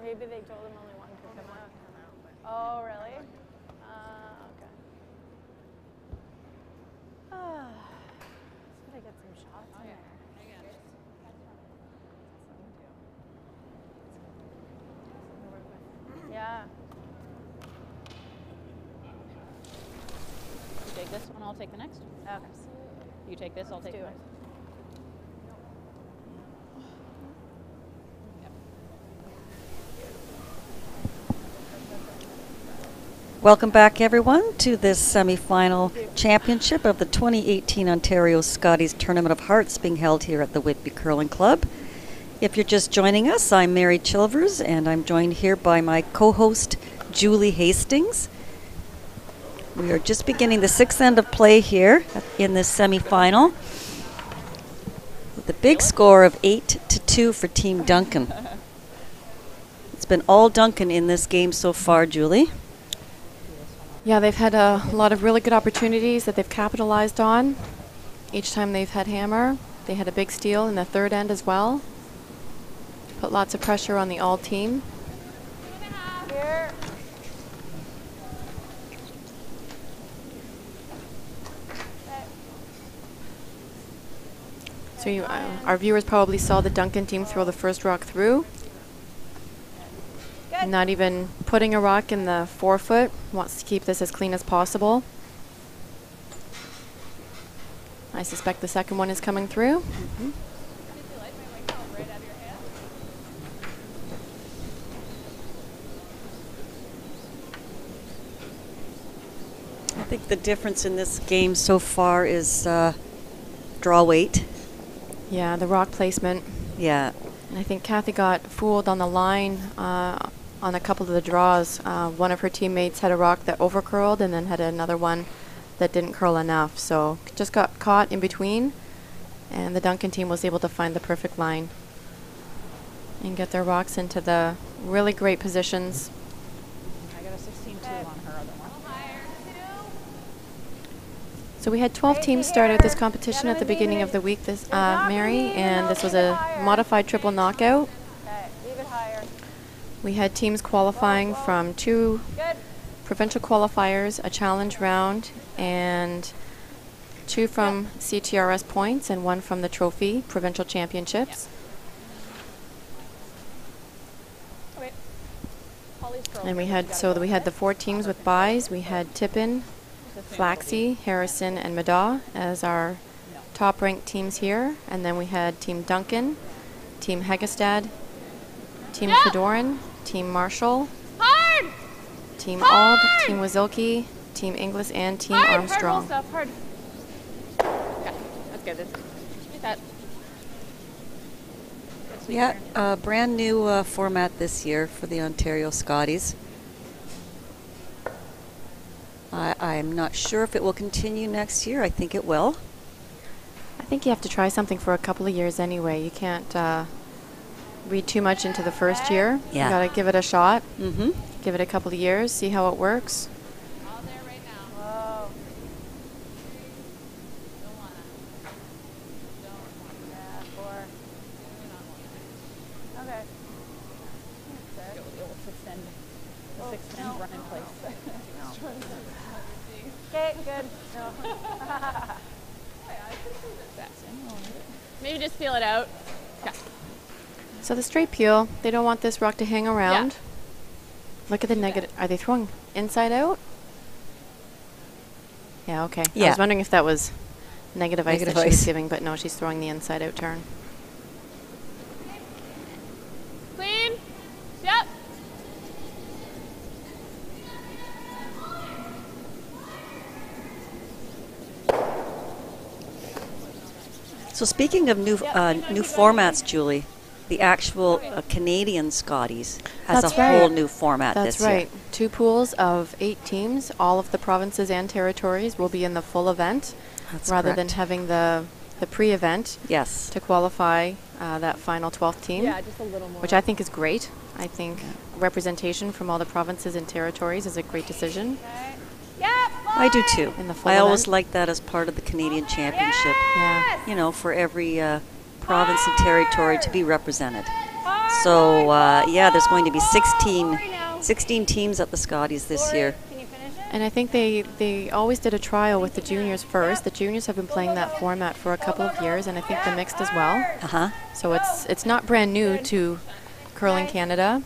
Maybe they told him only one could come out. Oh, really? Okay. Just gotta get some shots in there. Yeah. You take this one, I'll take the next. Okay. You take this, I'll take the do it. next. Welcome back, everyone, to this semi-final championship of the 2018 Ontario Scotties Tournament of Hearts being held here at the Whitby Curling Club. If you're just joining us, I'm Mary Chilvers, and I'm joined here by my co-host, Julie Hastings. We are just beginning the sixth end of play here in this semi-final with a big score of 8-2 for Team Duncan. It's been all Duncan in this game so far, Julie. Yeah, they've had a lot of really good opportunities that they've capitalized on. Each time they've had hammer, they had a big steal in the third end as well. Put lots of pressure on the Auld team. Here. So our viewers probably saw the Duncan team throw the first rock through. Good. Not even putting a rock in the forefoot. Wants to keep this as clean as possible. I suspect the second one is coming through. Mm-hmm. I think the difference in this game so far is draw weight. Yeah, the rock placement. Yeah. And I think Kathy got fooled on the line on a couple of the draws. One of her teammates had a rock that overcurled and then had another one that didn't curl enough. So just got caught in between, and the Duncan team was able to find the perfect line and get their rocks into the really great positions. I got a 16-2 on her other one. So we had 12 teams start out this competition at the beginning of the week, this Mary, and this was a modified triple knockout. Okay, leave it higher. We had teams qualifying from 2 Good. provincial qualifiers, a challenge round, and 2 from CTRS points and 1 from the trophy provincial championships. Okay. Holly's curl. And we had the 4 teams with buys. We had Tippin, Flaxey, Harrison, and Madaw as our top-ranked teams here. And then we had Team Duncan, Team Hegestad, Team Fedoran, Team Marshall, Hard! Team Hard! Auld, Team Wazilki, Team Inglis, and Team Hard! Armstrong. Hard, hard. Okay, that's good. That's Yeah, brand new format this year for the Ontario Scotties. I'm not sure if it will continue next year. I think it will. I think you have to try something for a couple of years anyway. You can't read too much into the first year. Yeah. You got to give it a shot. Mm-hmm. Give it a couple of years, see how it works. all there right now. Whoa. Don't wanna. Yeah, 4. Okay. You'll extend. The 6-10 run in place. Okay, good. No. Maybe just feel it out. Okay. So the straight peel, they don't want this rock to hang around. Yeah. Look at the negative. Are they throwing inside out? Yeah, okay. I Yeah. was wondering if that was negative ice Negative that she was ice. giving, but no, she's throwing the inside out turn. Clean. Yep. So speaking of new formats, Julie, the actual Canadian Scotties has That's a whole right. new format That's this right. year. 2 pools of 8 teams. All of the provinces and territories will be in the full event, That's rather than correct. having the pre-event Yes. to qualify that final 12th team. Yeah, just a little more. Which I think is great. I think representation from all the provinces and territories is a great decision. Yep. I do too. In the full I always event? like that as part of the Canadian Championship. Yeah. You know, for every province and territory to be represented. So, yeah, there's going to be 16 teams at the Scotties this year. And I think they always did a trial with the juniors first. The juniors have been playing that format for a couple of years, and I think the mixed as well. So it's not brand new to Curling Canada,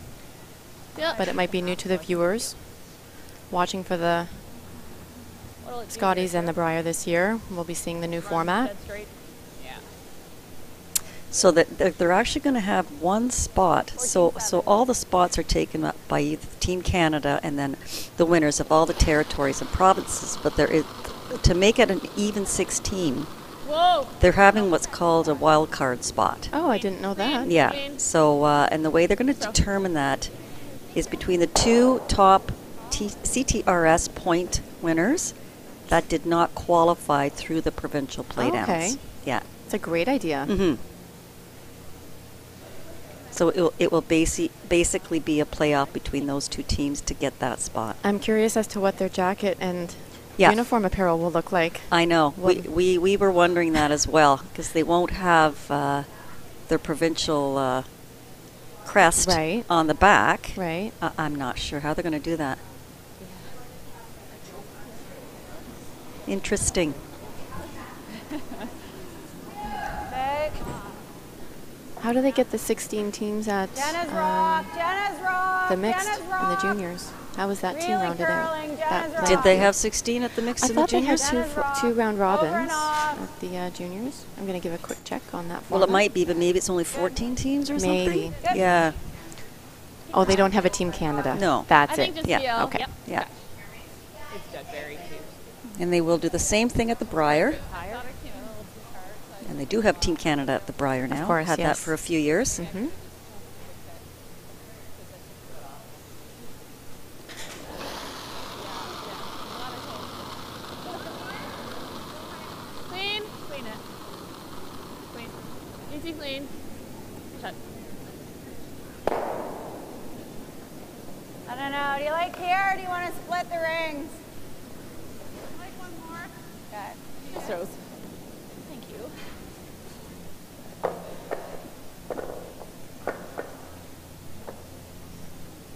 but it might be new to the viewers watching for the Scotties and the Briar this year. We'll be seeing the new format. So that they're actually going to have one spot. So all the spots are taken up by either Team Canada and then the winners of all the territories and provinces. But there is, to make it an even 16, they're having what's called a wild card spot. Oh, I didn't know that. Yeah. So and the way they're going to determine that is between the two top CTRS point winners that did not qualify through the provincial playdowns. Okay. Yeah. It's a great idea. So it will basically be a playoff between those two teams to get that spot. I'm curious as to what their jacket and uniform apparel will look like. I know. We were wondering that as well, because they won't have their provincial crest on the back. Right. I'm not sure how they're going to do that. Interesting. How do they get the 16 teams at the mixed and the juniors? How was that team rounded out? Did they have 16 at the mixed and the juniors? I thought they had two round robins at the juniors. I'm going to give a quick check on that. Well, it might be, but maybe it's only 14 teams or something. Maybe. Yeah. Oh, they don't have a Team Canada. No. That's it. Yeah. Okay. Yeah. It's just very cute. And they will do the same thing at the Briar. And they do have Team Canada at the Briar now. Of course, Had that for a few years. Clean. Clean it. Clean. Easy clean. Shut. I don't know. Do you like here or do you want to split the rings? I like one more. Okay. Just Rose. Thank you.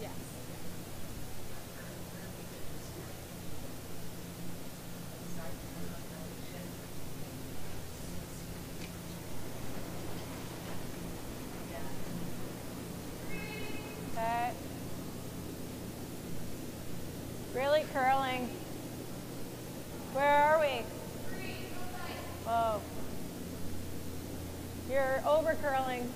Yes. Okay. Really curling. Where are we? Whoa. You're over curling.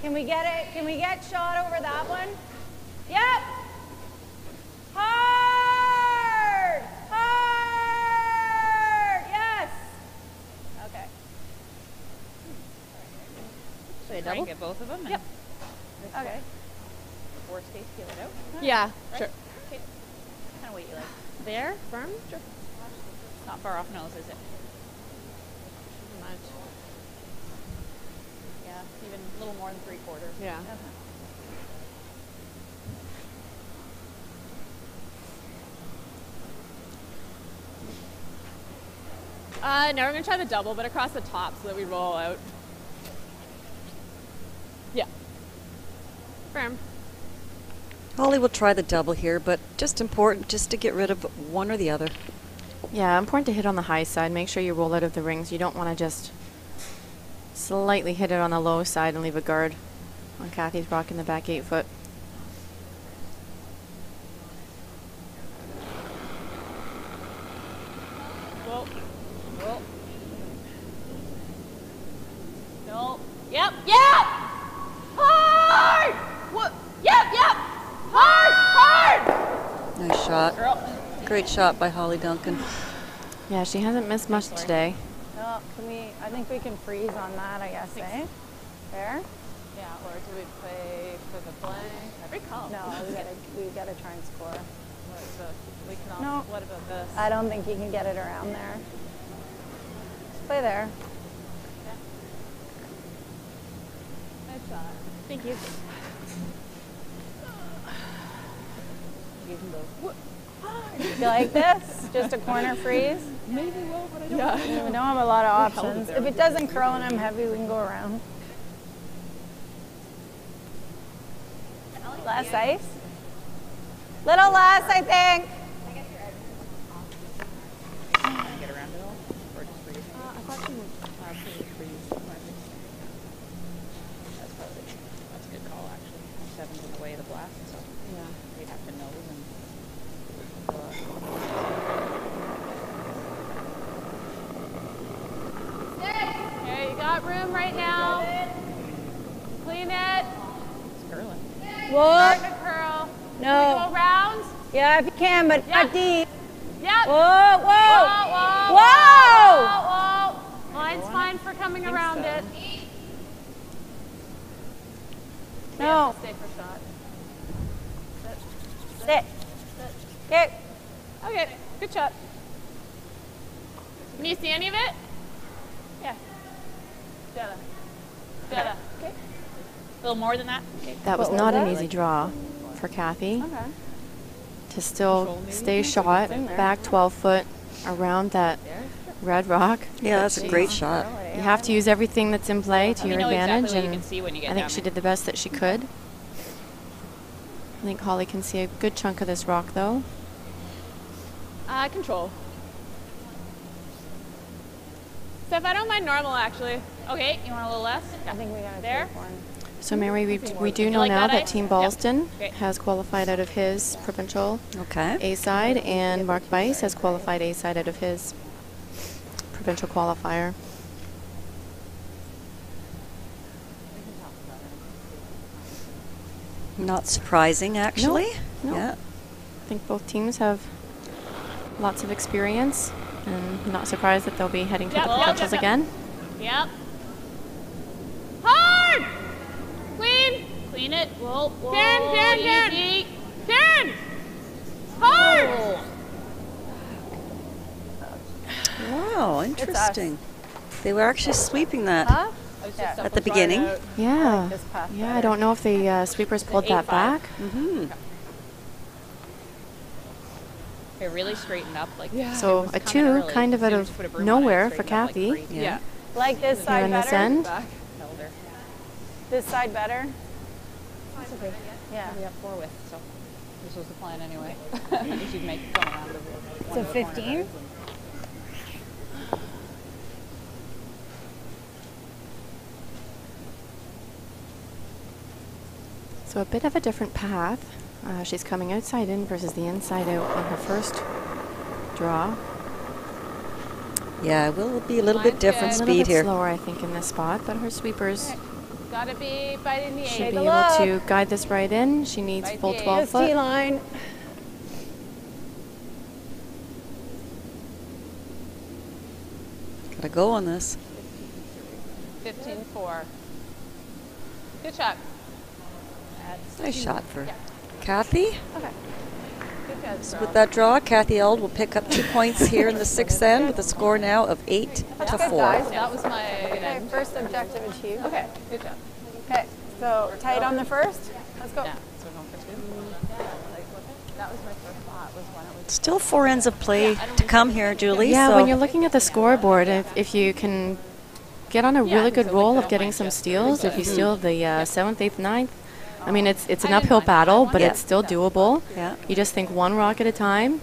Can we get it? Can we get shot over that one? Yep. Hard. Hard. Yes. Okay. Should I double? Get both of them? Yep. Okay. Worst case, peel it out? Yeah, Right? sure. Okay. What kind of weight you like? There? Firm? Sure. It's not far off nose, is it? Much. Yeah, even a little more than 3/4. Yeah. Now we're going to try the double, but across the top so that we roll out. Yeah. Firm. Holly will try the double here, but just important just to get rid of one or the other. Yeah, important to hit on the high side. Make sure you roll out of the rings. You don't want to just slightly hit it on the low side and leave a guard on Kathy's rock in the back 8 foot. Whoa. Whoa. No. Yep. Yep. Hard. What? Yep. Yep. Hard. Hard. Nice shot. Girl. Great shot by Holly Duncan. Yeah, she hasn't missed much today. No, can we? I think we can freeze on that. I guess, eh? There. Yeah. Or do we play for the blank? Every call. No, we gotta try and score. What about we can also, No. What about this? I don't think you can get it around there. Just play there. Nice shot. Thank you. You can go. You like this? Just a corner freeze? Maybe will, but I don't Yeah. We don't have a lot of options. If it doesn't curl and I'm heavy, we can go around. Less ice. Little less, I think. Get around it all? Or just freeze? I thought she would freeze. That's a good call, actually. 7's in the way of the blast, so Yeah. we'd have to nose and. Okay, you got room right now. Clean it. It's curling. Whoa. Start to curl. No. Go round. Yeah, if you can, but Yeah. not deep. Yep. Whoa, whoa. Whoa. Whoa. Whoa. Line's fine for coming around it. No. Stay for shot. Sit. Okay. Okay, good shot. Can you see any of it? Yeah. Jetta. Jetta. Okay. A little more than that? Okay. That was What was not an that? easy draw for Kathy. Okay. To still stay shot back 12 foot around that red rock. Yeah, that's a great shot. You have to use everything that's in play to You your know advantage, exactly what you and can see when you get I think down she there. did the best that she could. I think Holly can see a good chunk of this rock, though. Control. Steph, I don't mind normal, actually. Okay, you want a little less? I think we got to There? take one. So, Mary, we do You know like now that that ice? Team Yeah. Ballston Okay. has qualified out of his provincial Okay. A-side, and Mark Bice has qualified A-side out of his provincial qualifier. Not surprising, actually. No. Yeah. I think both teams have lots of experience, and I'm not surprised that they'll be heading to Yep, the yep, provincials yep, yep. again. Yep. Hard! Clean! Clean it. Whoa, whoa. Turn. Easy. Turn. Hard. Whoa. Wow, interesting. They were actually sweeping that Huh? at the beginning. Yeah. this path Yeah, I don't know if the sweepers pulled that 8-5. back. Mm-hmm. They're really straightened up. Like So a 2 kind of out of nowhere for Kathy. Yeah. Like this Here side on this better? end. This side better? Yeah, we have 4 width, so this was the plan anyway. She'd make going around the So 15? So a bit of a different path. She's coming outside in versus the inside out on her first draw. Yeah, it will be a little bit different A little speed bit here. slower, I think, in this spot, but her sweepers Gotta be biting the should eight. be a able look. to guide this right in. She needs Right full the 12 This foot. T-line. Gotta go on this. 15-4. Good shot. Nice shot for Kathy. Okay. Good job, So girl. with that draw, Kathy Auld will pick up 2 points here in the 6th end with a score now of 8-4. guys. That was my Okay, first objective achieved. Okay, good job. Okay, so tight on the first. Let's go. Yeah, so we're going for 2. That was my first thought, was when it was Still 4 ends of play to come here, Julie. Yeah, so when you're looking at the scoreboard, if you can get on a really good roll of getting some steals, if you steal the 7th, 8th, 9th, I mean, it's an uphill battle, but Yeah. it's still doable. Yeah. You just think one rock at a time.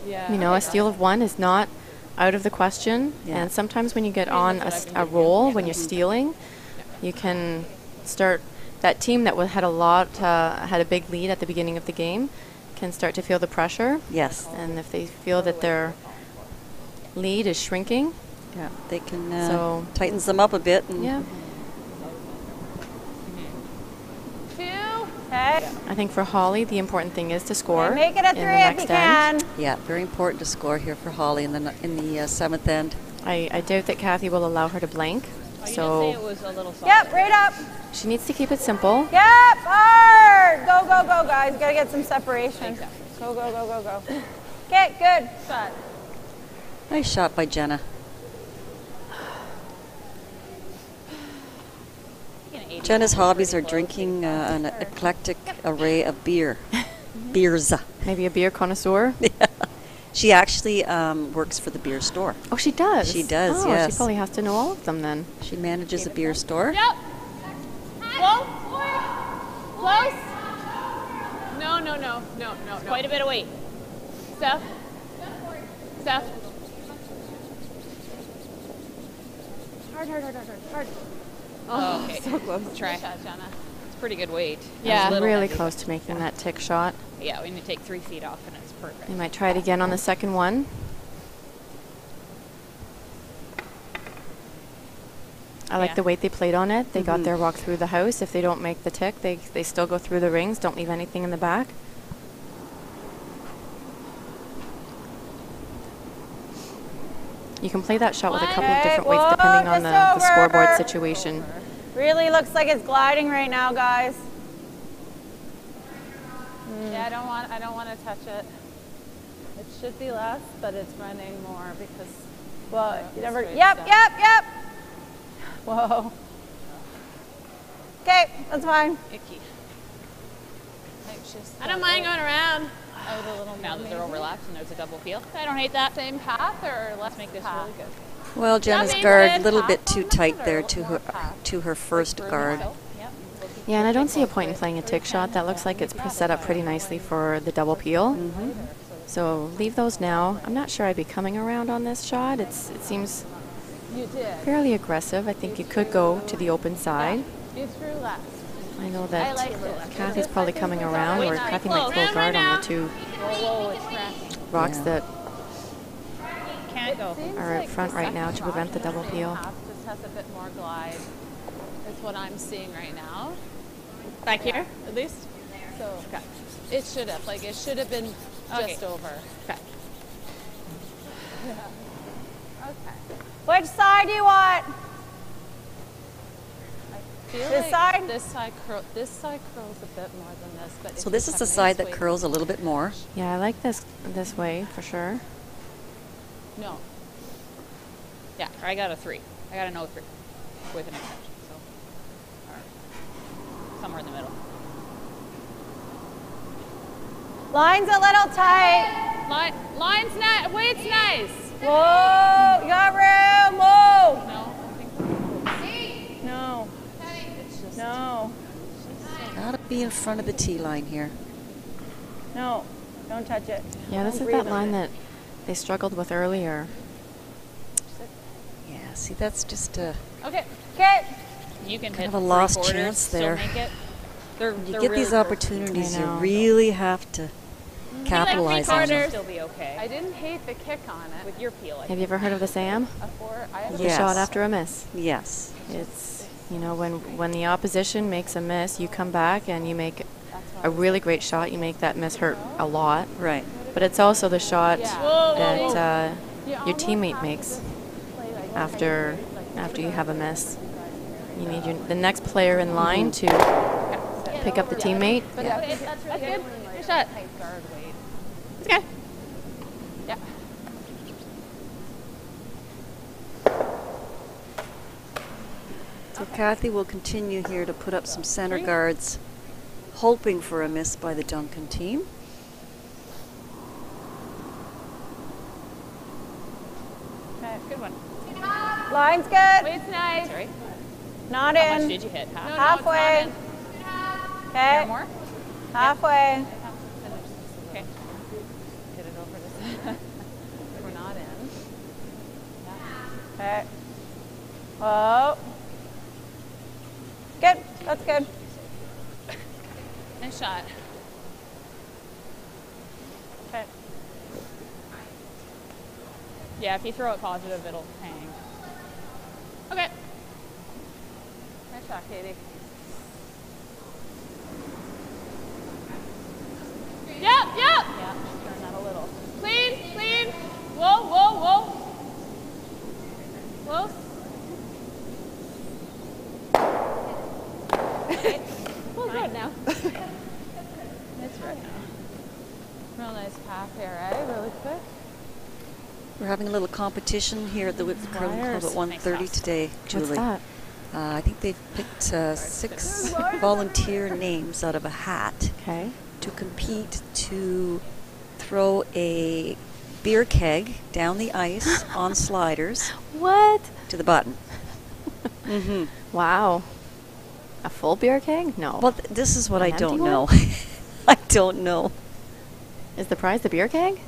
Yeah. You know, a steal of 1 is not out of the question. Yeah. And sometimes when you get on a roll, when you're stealing, you can start, that team that had had a big lead at the beginning of the game can start to feel the pressure. yes, And if they feel that their lead is shrinking, yeah, they can So- tightens them up a bit. And yeah. 2. Okay. I think for Holly, the important thing is to score Okay, make it a in 3 the if you next end. can. Yeah, very important to score here for Holly in the 7th end. I doubt that Kathy will allow her to blank, It so was a little soft. Yep, right up. she needs to keep it simple. Yep, hard. Go, go, go, guys. Gotta get some separation. Go, go, go, go, go. Okay, good. Shot. Nice shot by Jenna. Jenna's hobbies are drinking an eclectic array of beer. Beers. Maybe a beer connoisseur. She actually works for the beer store. Oh, she does? She does, oh, yes. She probably has to know all of them then. She manages a beer store. Yep. Close. Close. It's quite a bit of weight. Steph. Steph. Hard. Oh, okay. So close. Try. Jenna. It's pretty good weight. Yeah, Little really heavy. close to making that tick shot. Yeah, we need to take 3 feet off and it's perfect. You might try it again on the second one. I like the weight they played on it. They got their walk through the house. If they don't make the tick, they still go through the rings. Don't leave anything in the back. You can play that shot with a couple of different weights depending on the scoreboard situation. Really looks like it's gliding right now, guys. Yeah, I don't want to touch it. It should be less, but it's running more because. Well, you never. Yep. Whoa. Okay, that's fine. Icky. I don't mind going around. Out a little now that they're overlapped and there's a double peel. I don't hate that. Same path or Let's make this really good. Well, Jenna's guard a little bit too tight there to her first guard. Yeah, and I don't see a point in playing a tick shot. That looks like it's set up pretty nicely for the double peel. So leave those now. I'm not sure I'd be coming around on this shot. It seems fairly aggressive. I think you could go to the open side. You threw left. I know that Kathy's probably coming around, or Kathy might throw guard on the 2 rocks that Can't go. are out front right now to prevent the double peel. Just has a bit more glide. Is what I'm seeing right now. Back here? At least. So it should have been just over. Okay. Okay. Which side do you want? This side? This side curls a bit more than this. But So this is the side that curls a little bit more. Yeah, I like this way for sure. No. Yeah, I got a 3. I got a no 3 with an extension. So, or somewhere in the middle. Line's a little tight. Line's nice. Weight's nice. Whoa, you got room. Whoa. No, I think so. No. No. Gotta be in front of the tee line here. No. Don't touch it. Yeah, this is that line that they struggled with earlier. Yeah, see, that's just a Okay. You can kind hit of a lost 3/4, chance still there. make it. You get really these opportunities, I you know. really have to capitalize on them. Still be okay. I didn't hate the kick on it. With your peel, I Have you ever heard of the SAM? The Yes. shot after a miss. Yes. It's, you know, when the opposition makes a miss, you come back and you make a really great shot. You make that miss hurt a lot. Right. But it's also the shot that your teammate makes after you have a miss. You need the next player in line to pick up the teammate. That's good. Good shot. It's okay. Yeah. So Kathy will continue here to put up some center guards, hoping for a miss by the Duncan team. Okay, good one. Line's good. Weight's nice. Sorry. Not How much in. did you hit? Half? Halfway. Okay. More? Halfway. Okay. Get it over this. We're not in. Okay. Whoa. Good. That's good. Nice shot. Okay. Yeah, if you throw it positive, it'll hang. Okay. Nice shot, Katie. Yep. Yeah, turn that a little. Clean. Whoa. Close. Well, good now. It's right now. Real nice path here, eh? Really quick. We're having a little competition here at the Whitby Curling Club at 1:30 today, Julie. What's that? I think they've picked 6 volunteer names out of a hat Okay. to compete to throw a beer keg down the ice on sliders What? to the button. Wow. A full beer keg? No. Well, this is what An I don't empty know. one? I don't know. Is the prize the beer keg?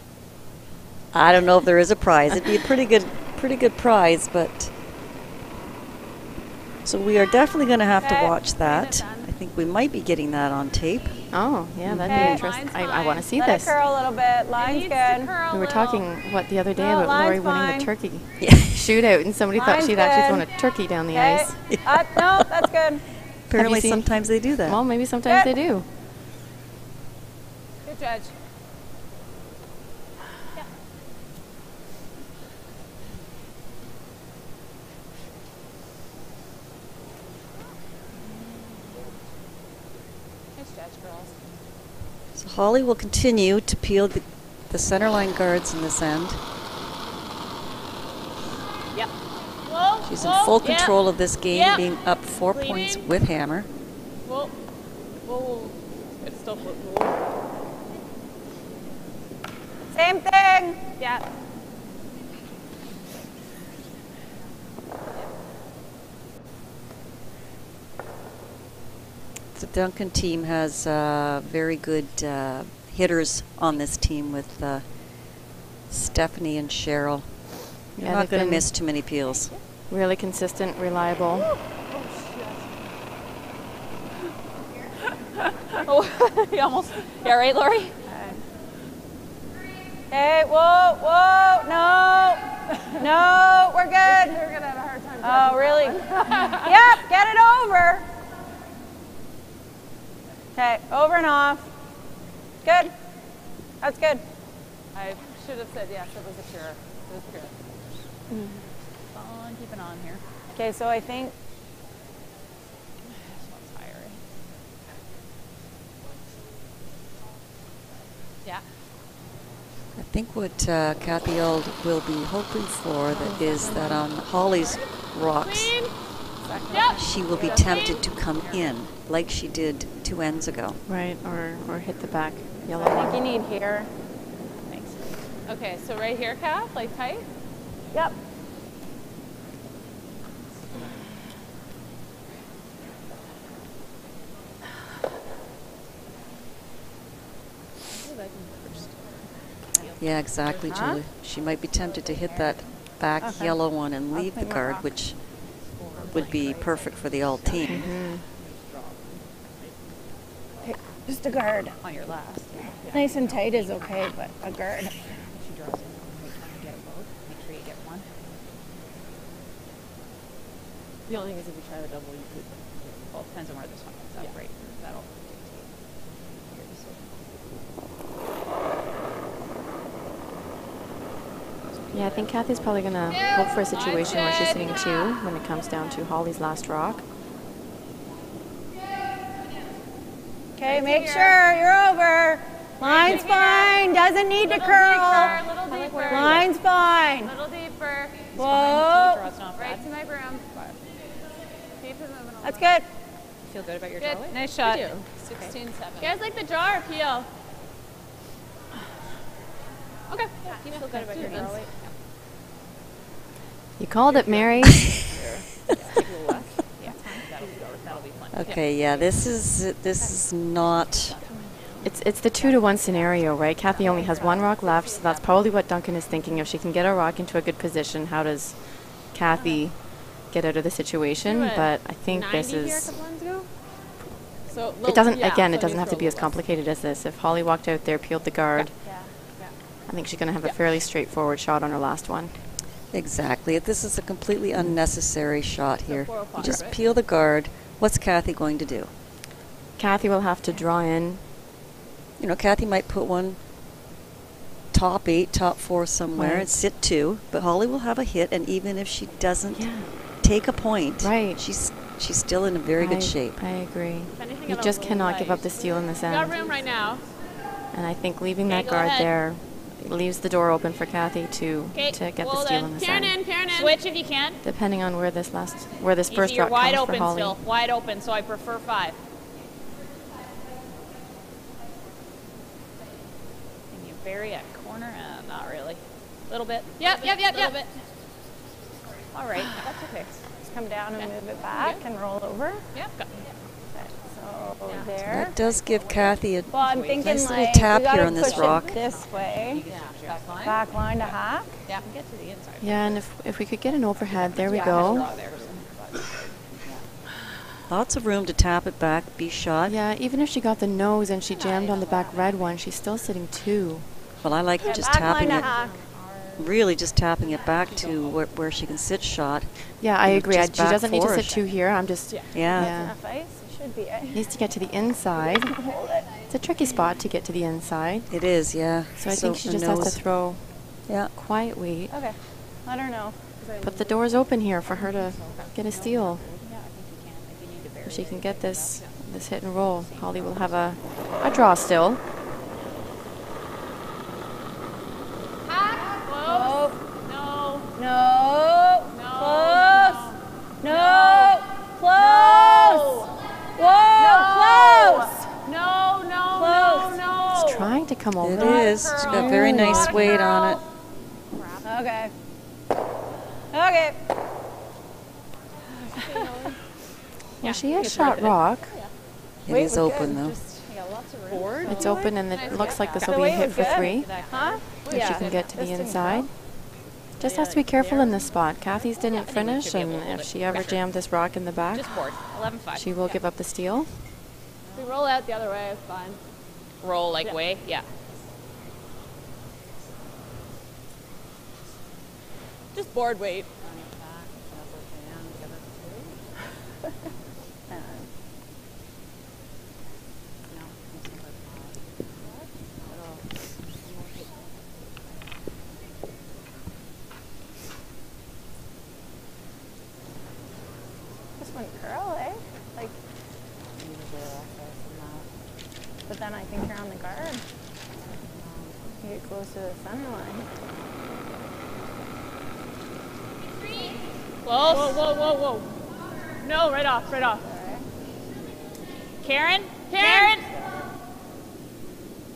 I don't know if there is a prize. It'd be a pretty good prize, but so we are definitely going to have to watch that. I think we might be getting that on tape. Oh, yeah, that'd be interesting. I want to see Let this. it curl a little bit. Line's good. We were talking the other day No, about Lori line's winning fine. the turkey shootout, and somebody thought Line's she'd actually good. thrown a turkey down the Okay. ice. No, that's good. Apparently, seen- sometimes they do that. Well, maybe sometimes Good. they do. Good judge. Nice judge, girls. So Holly will continue to peel the centerline guards in this end. Yep. Whoa, She's in whoa, full yep. control of this game, Yep. being up 4 points with hammer. Whoa. Whoa. It's still whoa. Same thing. Yeah. The Duncan team has very good hitters on this team with Stephanie and Cheryl. You're Yeah, not they've going to been miss too many peels. Really consistent, reliable. Oh, you almost. Yeah, right, Lori? Hey, whoa, whoa, no. No, we're good. We're going to have a hard time. Oh, really? Yep, get it over. Okay, over and off. Good. That's good. I should have said yes, it was a pure. It was pure. On, keeping on here. Okay, so I think This one's higher. Yeah. I think what Kathy Auld will be hoping for is that on Holly's rocks, Yep. she will be tempted to come in like she did 2 ends ago. Right, or hit the back yellow I one. think you need here. Thanks. Okay, so right here, Kath, like tight. Yep. Yeah, exactly, Julie. She might be tempted to hit that back yellow one and leave the guard, which would be perfect for the Auld team. Just a guard. On your last. Nice and tight is okay, but a guard. She draws in. Get a boat. Make sure you get one. The only thing is if you try to double, you could. Well, it depends on where this one comes up, right? That'll dictate your decision. Yeah, I think Kathy's probably going to hope for a situation where she's sitting 2 when it comes down to Holly's last rock. Okay, make sure you're over. Line's fine. Doesn't need to curl. Little deeper. Line's fine. Little deeper. Whoa. Right to my broom. Keep it moving. That's good. Feel good about your Good. Nice shot. 16-7. You guys like the draw or peel? Okay. Yeah, you feel good about your draw. You called it, Mary. Okay, yeah, this is not. It's the 2-to-1 scenario, right? Kathy only has 1 rock left, so that's probably what Duncan is thinking. If she can get a rock into a good position, how does Kathy get out of the situation? But I think this is. So It doesn't. Again, it doesn't have to be as complicated as this. If Holly walked out there, peeled the guard, I think she's going to have a fairly straightforward shot on her last one. Exactly. This is a completely unnecessary shot here. You just peel the guard. What's Kathy going to do? Kathy will have to draw in. You know, Kathy might put one top 8, top 4 somewhere Right. and sit 2, but Holly will have a hit, and even if she doesn't take a point, Right. she's still in a very good shape. I agree. anything You of a just low cannot give light. up the steal in this You got end. room right now. And I think leaving Okay, that go guard ahead. there leaves the door open for Kathy to Okay. get the Well steal then, in this Karen end. in. Switch if you can. Depending on where this first Easy, you're rock wide comes for open Holly. still. Wide open, so I prefer 5. Can you bury a corner? Not really. A little bit. Yep. Little bit. All right, that's okay. Just come down and move it back and roll over. Yep. Go. Okay, so elbow there. That does give Kathy a Well, I'm thinking nice little like tap we gotta here on this push rock. it this way. Yeah, back line. Back line to hack. Yeah, get to the inside. Yeah, and if we could get an overhead, there we go. Lots of room to tap it back, be shot. Yeah, even if she got the nose and she jammed on the back red one, she's still sitting 2. Well, I like just Back line tapping to it, hack. really just tapping it back to where she can sit shot. Yeah, I And agree. just She back doesn't need to sit forward. 2 here. I'm just, Yeah. Enough ice. It should be. needs to get to the inside. Hold it. It's a tricky spot to get to the inside. It is, yeah. So I think she the just has to nose- throw Yeah. quiet weight. Okay. Let her know. But the door's open here for her to get a steal. If she can get this hit and roll, Holly will have a draw still. Close. No. No. No. Close. No. Close. Whoa. No. Close. No, no, Close. no, It's no. trying to come It over. is. It's got very nice weight on it. Okay. Okay. Well, she has shot rock. It is open, though. Board. It's open and it looks like this will The be a weight hit was for good. 3. Huh? If she can get to the inside. Just has to be careful in this spot. Kathy's didn't finish, and if she ever jammed this rock in the back, Just board. 11-5. she will give up the steal. We roll out the other way, it's fine. Roll like way? Yeah. Just board weight. This one curl, eh? Like. But then I think you're on the guard. You get close to the center line. Close. Whoa, whoa, whoa, whoa. No, right off, right off. Karen? Karen?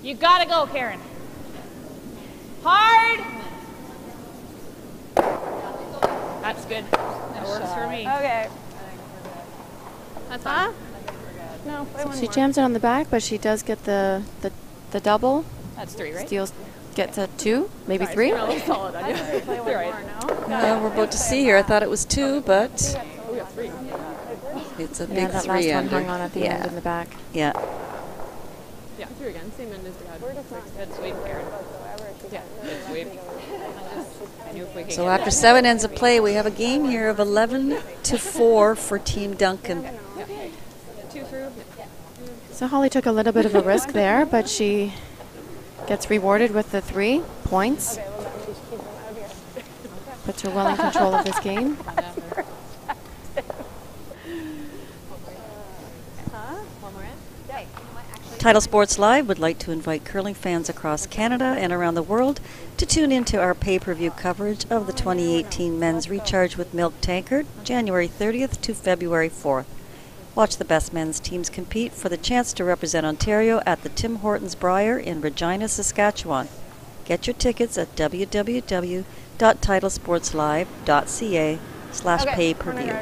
You gotta go, Karen. Hard. That's good. That works for me. Okay. That's fine. No, play one She more. jams it on the back, but she does get the double. That's 3, right? Steals, gets a 2, maybe 3. Solid on you. Play one You're right. more now. We're about to see here. I thought it was 2, but We got 3. it's a Yeah, big that 3 last one under. hung on at the end in the back. Yeah. Yeah, 3 again. Same end as Dad. We're just not Good sweep, Karen. whatsoever. She's Yeah, good sweep. I knew if we could So get after 7 ends of play, we have a game here of 11-4 for Team Duncan. 2 through. So Holly took a little bit of a risk there, but she gets rewarded with the 3 points. Puts her well in control of this game. Title Sports Live would like to invite curling fans across Canada and around the world to tune into our pay-per-view coverage of the 2018 Men's Recharge with Milk Tankard, January 30th to February 4th. Watch the best men's teams compete for the chance to represent Ontario at the Tim Hortons Briar in Regina, Saskatchewan. Get your tickets at www.titlesportslive.ca/pay-per-view.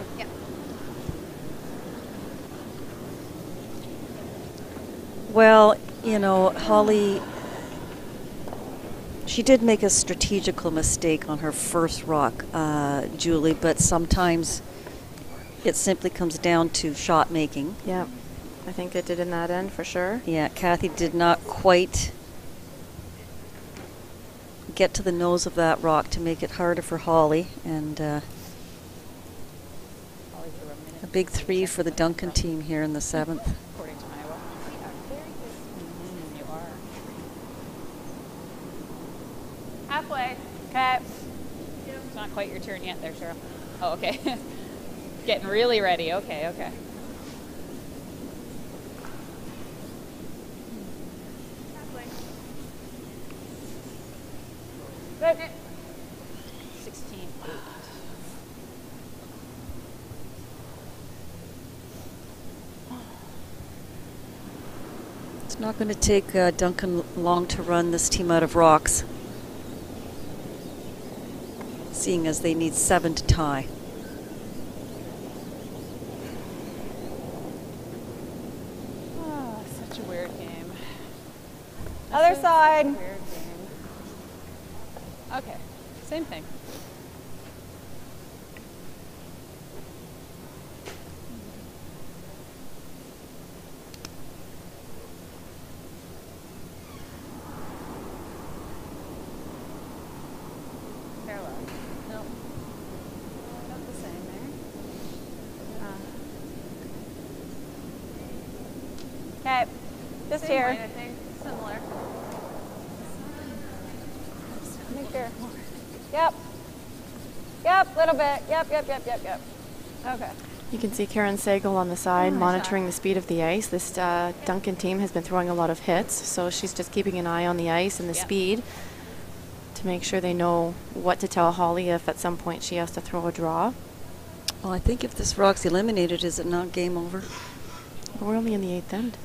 Well, you know, Holly, she did make a strategical mistake on her first rock, Julie, but sometimes it simply comes down to shot making. Yeah, I think it did in that end for sure. Yeah, Kathy did not quite get to the nose of that rock to make it harder for Holly, and a big 3 for the Duncan team here in the 7th. According to Iowa. You are. Halfway. Okay. It's not quite your turn yet there, Cheryl. Oh, okay. Getting really ready. Okay, okay. Good. 16. It's not going to take Duncan long to run this team out of rocks, seeing as they need 7 to tie. Other side. Weird game. Okay, same thing. Parallel. No. Not the same there. Okay, just Same here. height, I think. Similar. Make sure. Yep. Yep, little bit. Yep. Okay. You can see Karen Sagal on the side monitoring the speed of the ice. This Duncan team has been throwing a lot of hits, so she's just keeping an eye on the ice and the speed to make sure they know what to tell Holly if at some point she has to throw a draw. Well, I think if this rock's eliminated, is it not game over? We're only in the 8th end.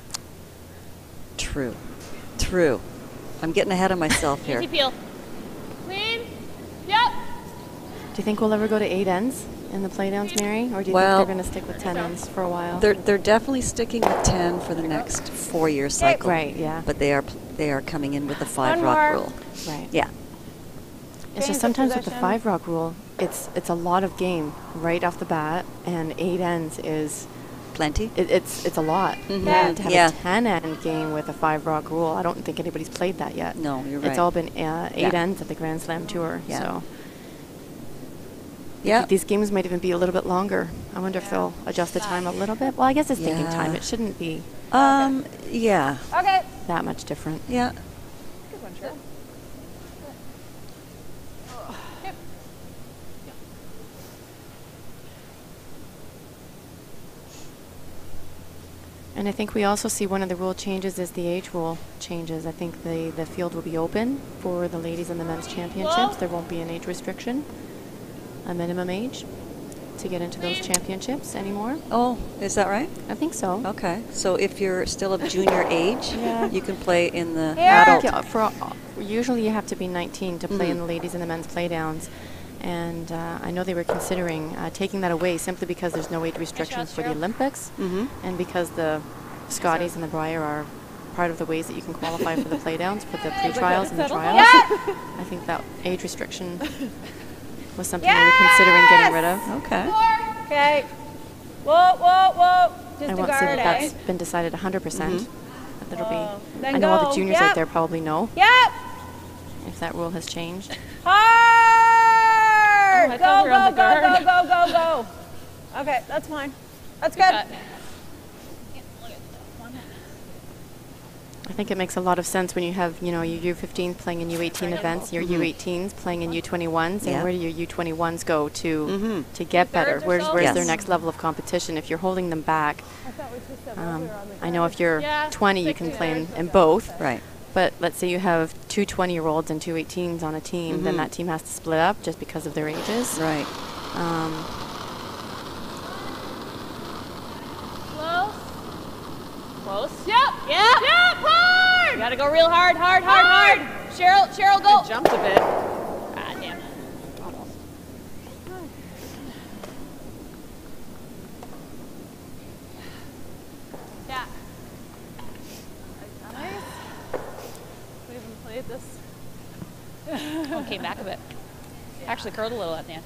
True. I'm getting ahead of myself here. Easy peel. Clean. Yep. Do you think we'll ever go to 8 ends in the playdowns, Mary? Or do you think they're going to stick with 10 ends for a while? They're definitely sticking with 10 for the next 4-year cycle. Right, yeah. But they are coming in with the 5 One rock more. rule. Right. Yeah. It's Change just the sometimes with the position. 5 rock rule, it's a lot of game right off the bat, and 8 ends is Plenty. it's a lot. Mhm. Yeah, to have Yeah. a 10 end game with a 5 rock rule, I don't think anybody's played that yet. No, you're right. It's all been 8 Yeah. ends at the Grand Slam Tour. Yeah. So Yeah. these games might even be a little bit longer. I wonder if they'll adjust the time a little bit. Well, I guess it's thinking time. Yeah. It shouldn't be Yeah. Okay. that much different. Yeah. Good one, Cheryl. And I think we also see one of the rule changes is the age rule changes. I think the field will be open for the ladies and the men's championships. There won't be an age restriction, a minimum age to get into those championships anymore. Oh, is that right? I think so. Okay. So if you're still of junior age, you can play in the Here. adult. Yeah, usually you have to be 19 to play in the ladies and the men's playdowns. And I know they were considering taking that away simply because there's no age restrictions for the Olympics, and because the Scotties and the Briar are part of the ways that you can qualify for the playdowns, for the pre-trials and the trials. I think that age restriction was something they were considering getting rid of. Okay. Okay. Whoa. Just I a won't say guard, that eh? that's been decided 100%. But that'll Whoa. be. Then I know all go. the juniors Yep. out there probably know Yep. if that rule has changed. Hard. I thought we were on the guard. Go. Okay, that's fine. That's good. I think it makes a lot of sense when you have, your U15 playing in U18 events, your U18s playing in U21s, and where do your U21s go to get better? Where's their next level of competition? If you're holding them back, I know if you're 20, you can play in both. Right. But let's say you have two 20-year-olds and two 18s on a team, then that team has to split up just because of their ages. Right. Close. Yep. Hard. You gotta go real hard. Cheryl, go. I jumped a bit. Ah, damn. Almost. Yeah. Nice. We haven't played this. One came back a bit. Actually curled a little at the end.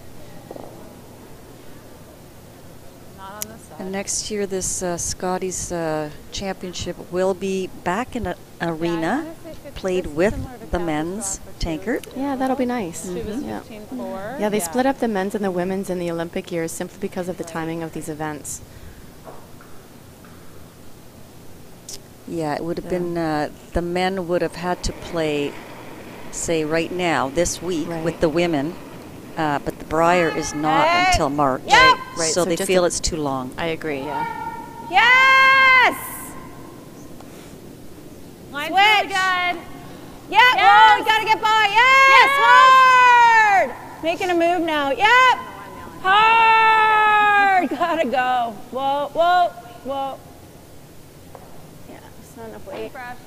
Not on this side. And next year, this Scotties championship will be back in an arena, played with the men's tankard. Yeah, that'll be nice. She was Yeah. 15-4. Yeah, they split up the men's and the women's in the Olympic years simply because of the timing of these events. Yeah, it would have been, the men would have had to play, say, right now, this week, with the women, but the Briar is not until March. Right. So they just feel it's too long. I agree, yeah. Yes! Line's Switch. really good. Yep. Oh, you gotta get by. Yes. Hard. Making a move now. Yep. Hard. Gotta go. Whoa. Yeah, it's not enough weight. I don't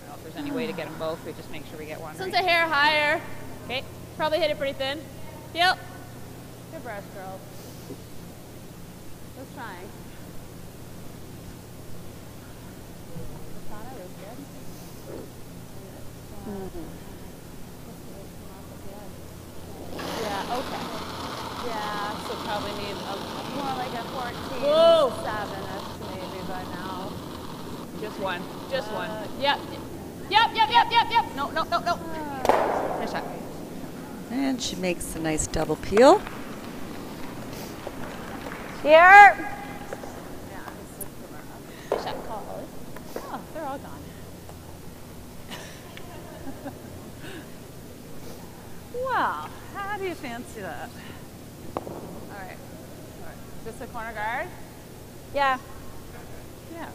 know if there's any way to get them both. We just make sure we get one. Since a hair higher. Okay. Probably hit it pretty thin. Yep. Good brush, girl. Just trying. I thought I was Yeah, okay. Yeah, so probably need More like a 14. Whoa! 7-ish maybe by now. Just one. Just one. Yep. Yep. No. Nice shot. And she makes a nice double peel. Here. Nice shot call, Holly. Oh, they're all gone. Wow, how do you fancy that? All right. Just a corner guard? Yeah. Yeah.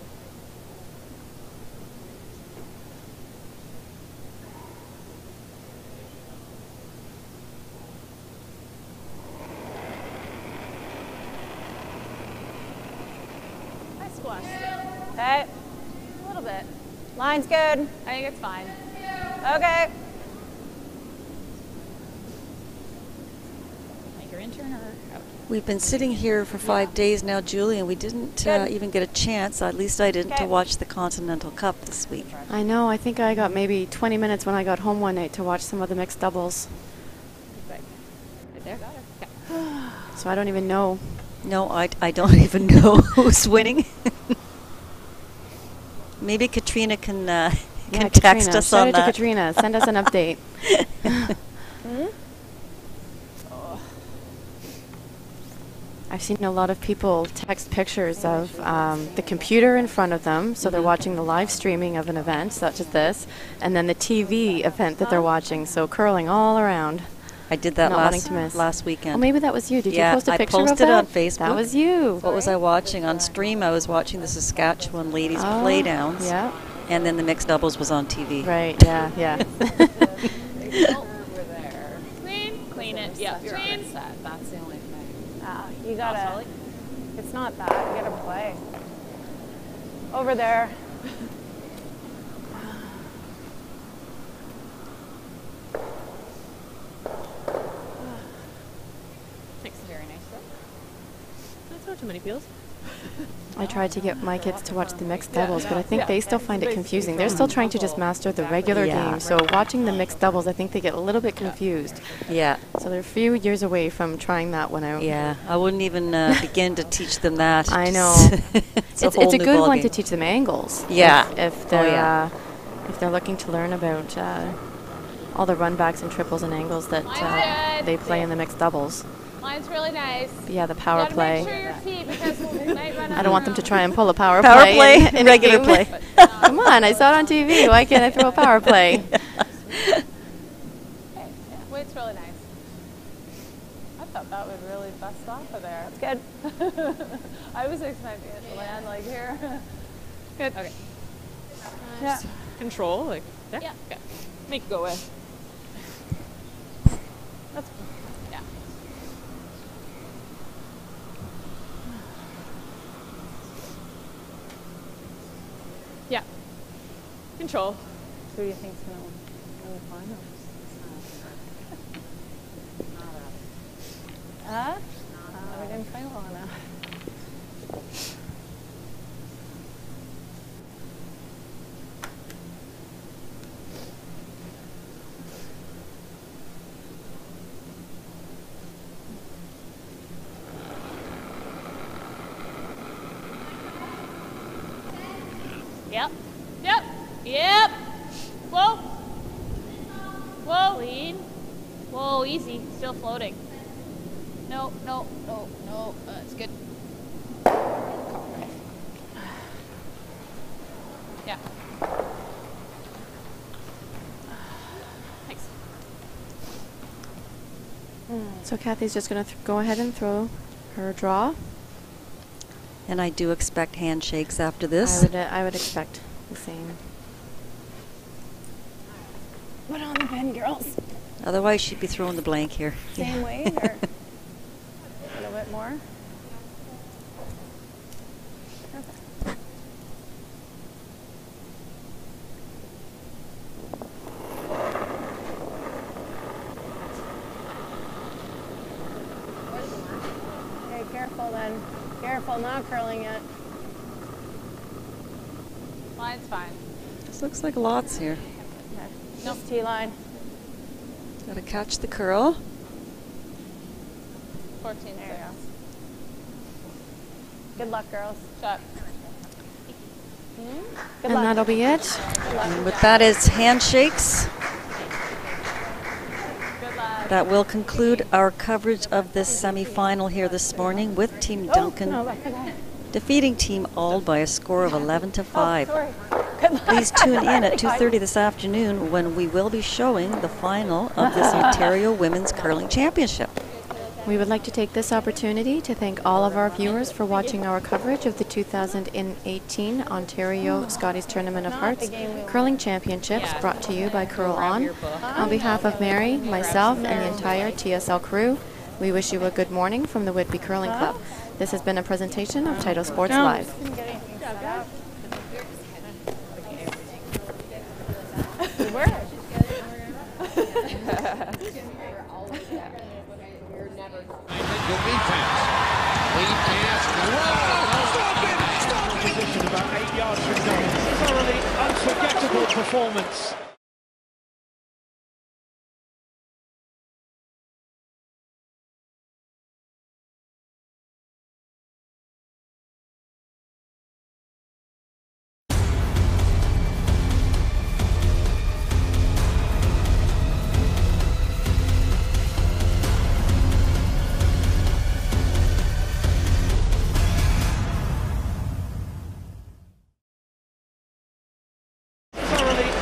I squashed it. Okay. A little bit. Line's good. I think it's fine. Okay. Make your intern or out? We've been sitting here for 5 days now, Julie, and we didn't even get a chance, at least I didn't, to watch the Continental Cup this week. I know. I think I got maybe 20 minutes when I got home one night to watch some of the mixed doubles. Right there. Yeah. So I don't even know. No, I don't even know who's winning. Maybe Katrina can text Katrina. us Shout on out that. to Katrina. Send us an update. I've seen a lot of people text pictures of the computer in front of them, so they're watching the live streaming of an event such as this, and then the TV event that they're watching, so curling all around. I did that Not wanting to miss. last weekend. Oh, maybe that was you. Did Yeah, you post a picture I of posted that? on Facebook. That was you. What was I watching? On stream, I was watching the Saskatchewan ladies playdowns. Yeah. And then the mixed doubles was on TV. Right, yeah. Over there. Clean it. Yep, you're on set. That's the only thing. You gotta. It's not that. You gotta play. Over there. Makes it very nice though. That's not too many peels. I tried to get my kids to watch the mixed doubles, but I think they still find it confusing. They're still trying to just master the regular game, so watching the mixed doubles, I think they get a little bit confused. Yeah. So they're a few years away from trying that one out. Yeah, I wouldn't even begin to teach them that. I know. It's a It's a good one to teach them angles. Yeah. If they're if they're looking to learn about all the runbacks and triples and angles that they play in the mixed doubles. Mine's really nice. But yeah, the power play. Make sure your feet because we might run out I don't want them to try and pull a power play play in regular a play. game. Come on, I saw it on TV. Why can't I throw a power play? Weight's really nice. I thought that would really bust off of there. That's good. I was expecting it to land like here. Good. Okay. Yeah. Control, like there? Yeah. Okay. Make it go away. That's yeah. Yeah. Control. Who do you think's gonna win the finals? We didn't play well enough. Yep. Whoa. Whoa. Lean. Whoa, easy. Still floating. No. That's good. Yeah. Thanks. So Kathy's just going to go ahead and throw her draw. And I do expect handshakes after this. I would expect the same. Put on the pen, girls. Otherwise, she'd be throwing the blank here. Same weight or a little bit more? Perfect. Okay, careful then. Careful, not curling it. Mine's fine. This looks like lots here. No T-line. Got to catch the curl. 14 seconds. Good luck, girls. Shot. Good And luck. that'll be it. And with that is handshakes. Good luck. That will conclude our coverage of this semi-final here this morning with Team Duncan defeating Team Auld by a score of 11-5. Please tune in at 2:30 this afternoon when we will be showing the final of this Ontario Women's Curling Championship. We would like to take this opportunity to thank all of our viewers for watching our coverage of the 2018 Ontario Scotties Tournament of Hearts Curling Championships, brought to you by Curl On. On behalf of Mary, myself, and the entire TSL crew, we wish you a good morning from the Whitby Curling Club. This has been a presentation of Title Sports Live. Good defense. Lead pass. Stop it! Position about 8 yards from goal. Thoroughly unforgettable performance.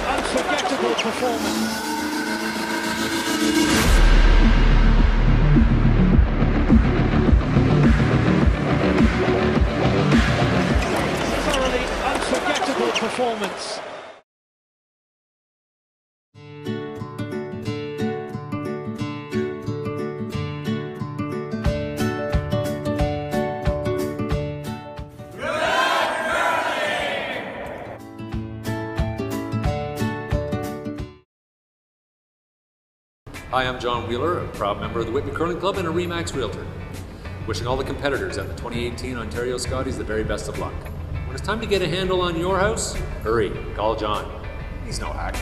Unforgettable performance. Thoroughly unforgettable performance. Hi, I'm John Wheeler, a proud member of the Whitby Curling Club and a RE/MAX Realtor. Wishing all the competitors at the 2018 Ontario Scotties the very best of luck. When it's time to get a handle on your house, hurry, call John. He's no hack.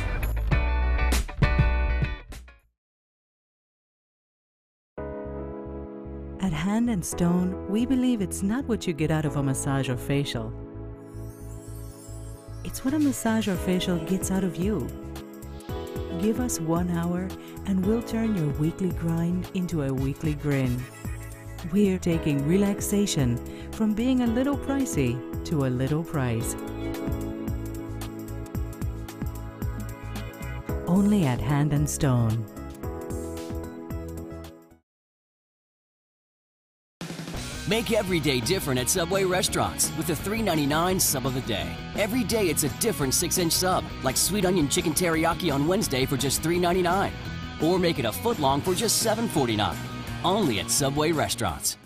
At Hand and Stone, we believe it's not what you get out of a massage or facial. It's what a massage or facial gets out of you. Give us 1 hour and we'll turn your weekly grind into a weekly grin. We're taking relaxation from being a little pricey to a little price. Only at Hand and Stone. Make every day different at Subway restaurants with the $3.99 sub of the day. Every day it's a different 6-inch sub, like sweet onion chicken teriyaki on Wednesday for just $3.99. Or make it a foot long for just $7.49. Only at Subway restaurants.